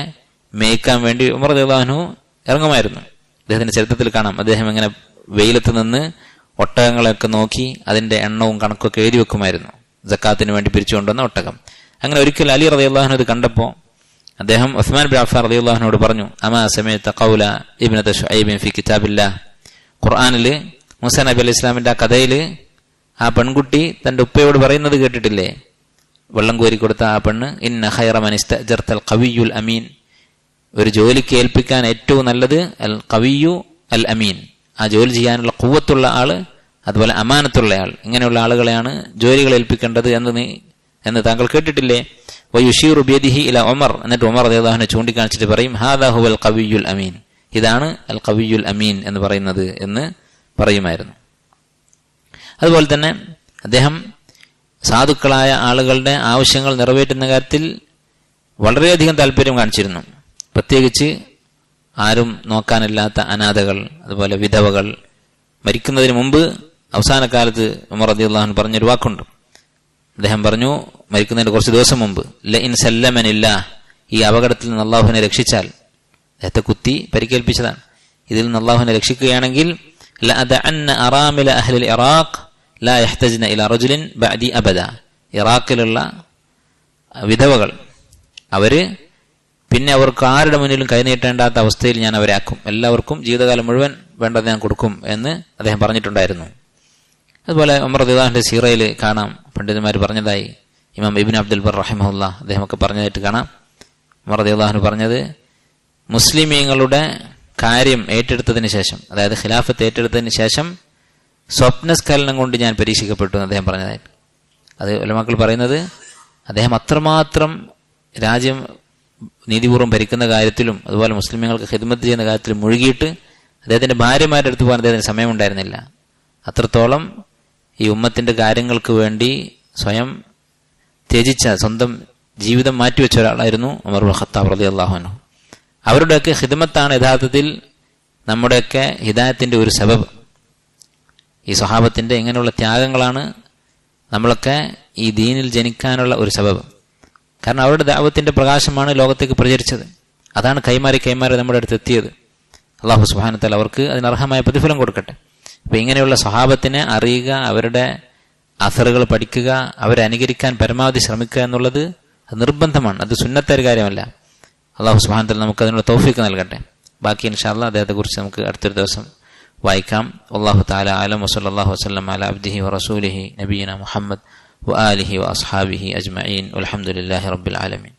മേയ്ക്കാൻ വേണ്ടി ഉമർ റളിയല്ലാഹു അൻഹു ഇറങ്ങുമായിരുന്നു. അദ്ദേഹത്തിന്റെ ചരിത്രത്തിൽ കാണാം, അദ്ദേഹം എങ്ങനെ വെയിലത്ത് നിന്ന് ഒട്ടകങ്ങളെയൊക്കെ നോക്കി അതിന്റെ എണ്ണവും കണക്കൊക്കെ എഴുതി വെക്കുമായിരുന്നു. സക്കാത്തിന് വേണ്ടി പിരിച്ചുകൊണ്ടുവന്ന ഒട്ടകം. അങ്ങനെ ഒരിക്കൽ അലി റളിയല്ലാഹു അൻഹു ഇത് കണ്ടപ്പോൾ അദ്ദേഹം ഉസ്മാൻ ബിൻ അഫ്ഫാൻ റളിയല്ലാഹു അൻഹുവോട് പറഞ്ഞു, അമാ സമഅത ഖൗല ഇബ്നത ശുഐബ് ഫി കിതാബില്ലാഹ്, ഖുർആനില് മൂസാ നബി അലൈഹി ഇസ്ലാമിന്റെ ആ കഥയില് ആ പെൺകുട്ടി തന്റെ ഉപ്പയോട് പറയുന്നത് കേട്ടിട്ടില്ലേ? വെള്ളം കോരി കൊടുത്ത ആ പെണ്ണ്, ഇന്ന ഖൈറ മൻ ഇസ്തഅജർതൽ ഖവിയ്യുൽ അമീൻ, ഒരു ജോലിക്ക് ഏൽപ്പിക്കാൻ ഏറ്റവും നല്ലത് അൽ ഖവിയ്യു അൽ അമീൻ, ആ ജോലി ചെയ്യാനുള്ള ഖുവ്വത്തുള്ള ആള്, അതുപോലെ അമാനത്തുള്ള ആൾ, ഇങ്ങനെയുള്ള ആളുകളെയാണ് ജോലികൾ ഏൽപ്പിക്കേണ്ടത് എന്ന് താങ്കൾ കേട്ടിട്ടില്ലേ? വയുഷീറു ബിയദിഹി ഇല ഉമർ, എന്നിട്ട് ഉമർ റളിയല്ലാഹു അൻഹു ചൂണ്ടിക്കാണിച്ചിട്ട് പറയും, ഹാദാ ഹുവൽ ഖവിയ്യുൽ അമീൻ, ഇതാണ് അൽ ഖവിയ്യുൽ അമീൻ എന്ന് പറയുന്നത് എന്ന് പറയുമായിരുന്നു. അതുപോലെ തന്നെ അദ്ദേഹം സാധുക്കളായ ആളുകളുടെ ആവശ്യങ്ങൾ നിറവേറ്റുന്ന കാര്യത്തിൽ വളരെയധികം താല്പര്യം കാണിച്ചിരുന്നു. പ്രത്യേകിച്ച് ആരും നോക്കാനില്ലാത്ത അനാഥകൾ, അതുപോലെ വിധവകൾ. മരിക്കുന്നതിന് മുമ്പ് അവസാന കാലത്ത് ഉമർ റളിയല്ലാഹു അൻഹു പറഞ്ഞൊരു വാക്കുണ്ട്. അദ്ദേഹം പറഞ്ഞു, മരിക്കുന്നതിന് കുറച്ച് ദിവസം മുമ്പ്, ലഇൻ സല്ലമനില്ലാഹ്, ഈ അപകടത്തിൽ നിന്ന് അല്ലാഹുവിനെ രക്ഷിച്ചാൽ, അദ്ദേഹത്തെ കുത്തി പരിക്കേൽപ്പിച്ചതാണ്, ഇതിൽ നിന്ന് അല്ലാഹുവിനെ രക്ഷിക്കുകയാണെങ്കിൽ ലഅദഅന്ന അറാമില അഹ്ലിൽ ഇറാഖ് ലാ യഹ്തജ്ന ഇലാ റജുലിൻ ബഅദി അബദ, ഇറാഖിലുള്ള വിധവകൾ അവര് പിന്നെ അവർക്ക് ആരുടെ മുന്നിലും കൈനീട്ടേണ്ടാത്ത അവസ്ഥയിൽ ഞാൻ അവരെ ആക്കും, എല്ലാവർക്കും ജീവിതകാലം മുഴുവൻ വേണ്ടത് ഞാൻ കൊടുക്കും എന്ന് അദ്ദേഹം പറഞ്ഞിട്ടുണ്ടായിരുന്നു. അതുപോലെ ഉമർ റളിയല്ലാഹു അൻഹുവിന്റെ സീറയിൽ കാണാം, പണ്ഡിതന്മാർ പറഞ്ഞതായി, ഇമാം ഇബ്നു അബ്ദുൽ ബർ റഹിമഹുല്ലാഹ് അദ്ദേഹമൊക്കെ പറഞ്ഞതായിട്ട് കാണാം. ഉമർ റളിയല്ലാഹു അൻഹു പറഞ്ഞത്, മുസ്ലിമീങ്ങളുടെ കാര്യം ഏറ്റെടുത്തതിന് ശേഷം, അതായത് ഖിലാഫത്ത് ഏറ്റെടുത്തതിന് ശേഷം സ്വപ്നസ്ഖലനം കൊണ്ട് ഞാൻ പരീക്ഷിക്കപ്പെട്ടു എന്ന് അദ്ദേഹം പറഞ്ഞതായിട്ട്. അത് ഉലമാക്കൾ പറയുന്നത്, അദ്ദേഹം അത്രമാത്രം രാജ്യം നീതിപൂർവ്വം ഭരിക്കുന്ന കാര്യത്തിലും അതുപോലെ മുസ്ലിമീങ്ങൾക്ക് ഖിദ്മത്ത് ചെയ്യുന്ന കാര്യത്തിലും മുഴുകിയിട്ട് അദ്ദേഹത്തിന്റെ ഭാര്യമാരുടെ അടുത്ത് പോകാൻ അദ്ദേഹത്തിന് സമയമുണ്ടായിരുന്നില്ല. അത്രത്തോളം ഈ ഉമ്മത്തിന്റെ കാര്യങ്ങൾക്ക് വേണ്ടി സ്വയം ത്യജിച്ച, സ്വന്തം ജീവിതം മാറ്റിവെച്ച ഒരാളായിരുന്നു ഉമർ ഇബ്നുൽ ഖത്താബ് റളിയല്ലാഹു അൻഹു. അവരുടെയൊക്കെ ഖിദ്മത്താണ് യഥാർത്ഥത്തിൽ നമ്മുടെയൊക്കെ ഹിദായത്തിന്റെ ഒരു സബബ്. ഈ സ്വഹാബത്തിന്റെ ഇങ്ങനെയുള്ള ത്യാഗങ്ങളാണ് നമ്മളൊക്കെ ഈ ദീനിൽ ജനിക്കാനുള്ള ഒരു സബബ്. കാരണം അവരുടെ ദഅവത്തിന്റെ പ്രകാശമാണ് ലോകത്തേക്ക് പ്രചരിച്ചത്. അതാണ് കൈമാറി നമ്മുടെ അടുത്ത് എത്തിയത്. അല്ലാഹു സുബ്ഹാനഹു വ തആല അവർക്ക് അതിനർഹമായ പ്രതിഫലം കൊടുക്കട്ടെ. അപ്പൊ ഇങ്ങനെയുള്ള സ്വഹാബത്തിനെ അറിയുക, അവരുടെ അസറുകൾ പഠിക്കുക, അവരെ അനുകരിക്കാൻ പരമാവധി ശ്രമിക്കുക എന്നുള്ളത് അത് നിർബന്ധമാണ്. അത് സുന്നത്തായ കാര്യമല്ല. അല്ലാഹു സുബ്ഹാനഹു വ തആല നമുക്ക് അതിനുള്ള തൗഫീഖ് നൽകട്ടെ. ബാക്കി ഇൻഷാ അല്ലാഹ് അദ്ദേഹത്തെ കുറിച്ച് നമുക്ക് അടുത്തൊരു ദിവസം വായിക്കാം. അല്ലാഹു തആല അലം വസല്ലല്ലാഹു വസല്ലം അലാ അബ്ദിഹി വറസൂലിഹി നബിയിന മുഹമ്മദ് വആലിഹി വഅസ്ഹാബിഹി അജ്മഈൻ വൽഹംദുലില്ലാഹി റബ്ബിൽ ആലമീൻ.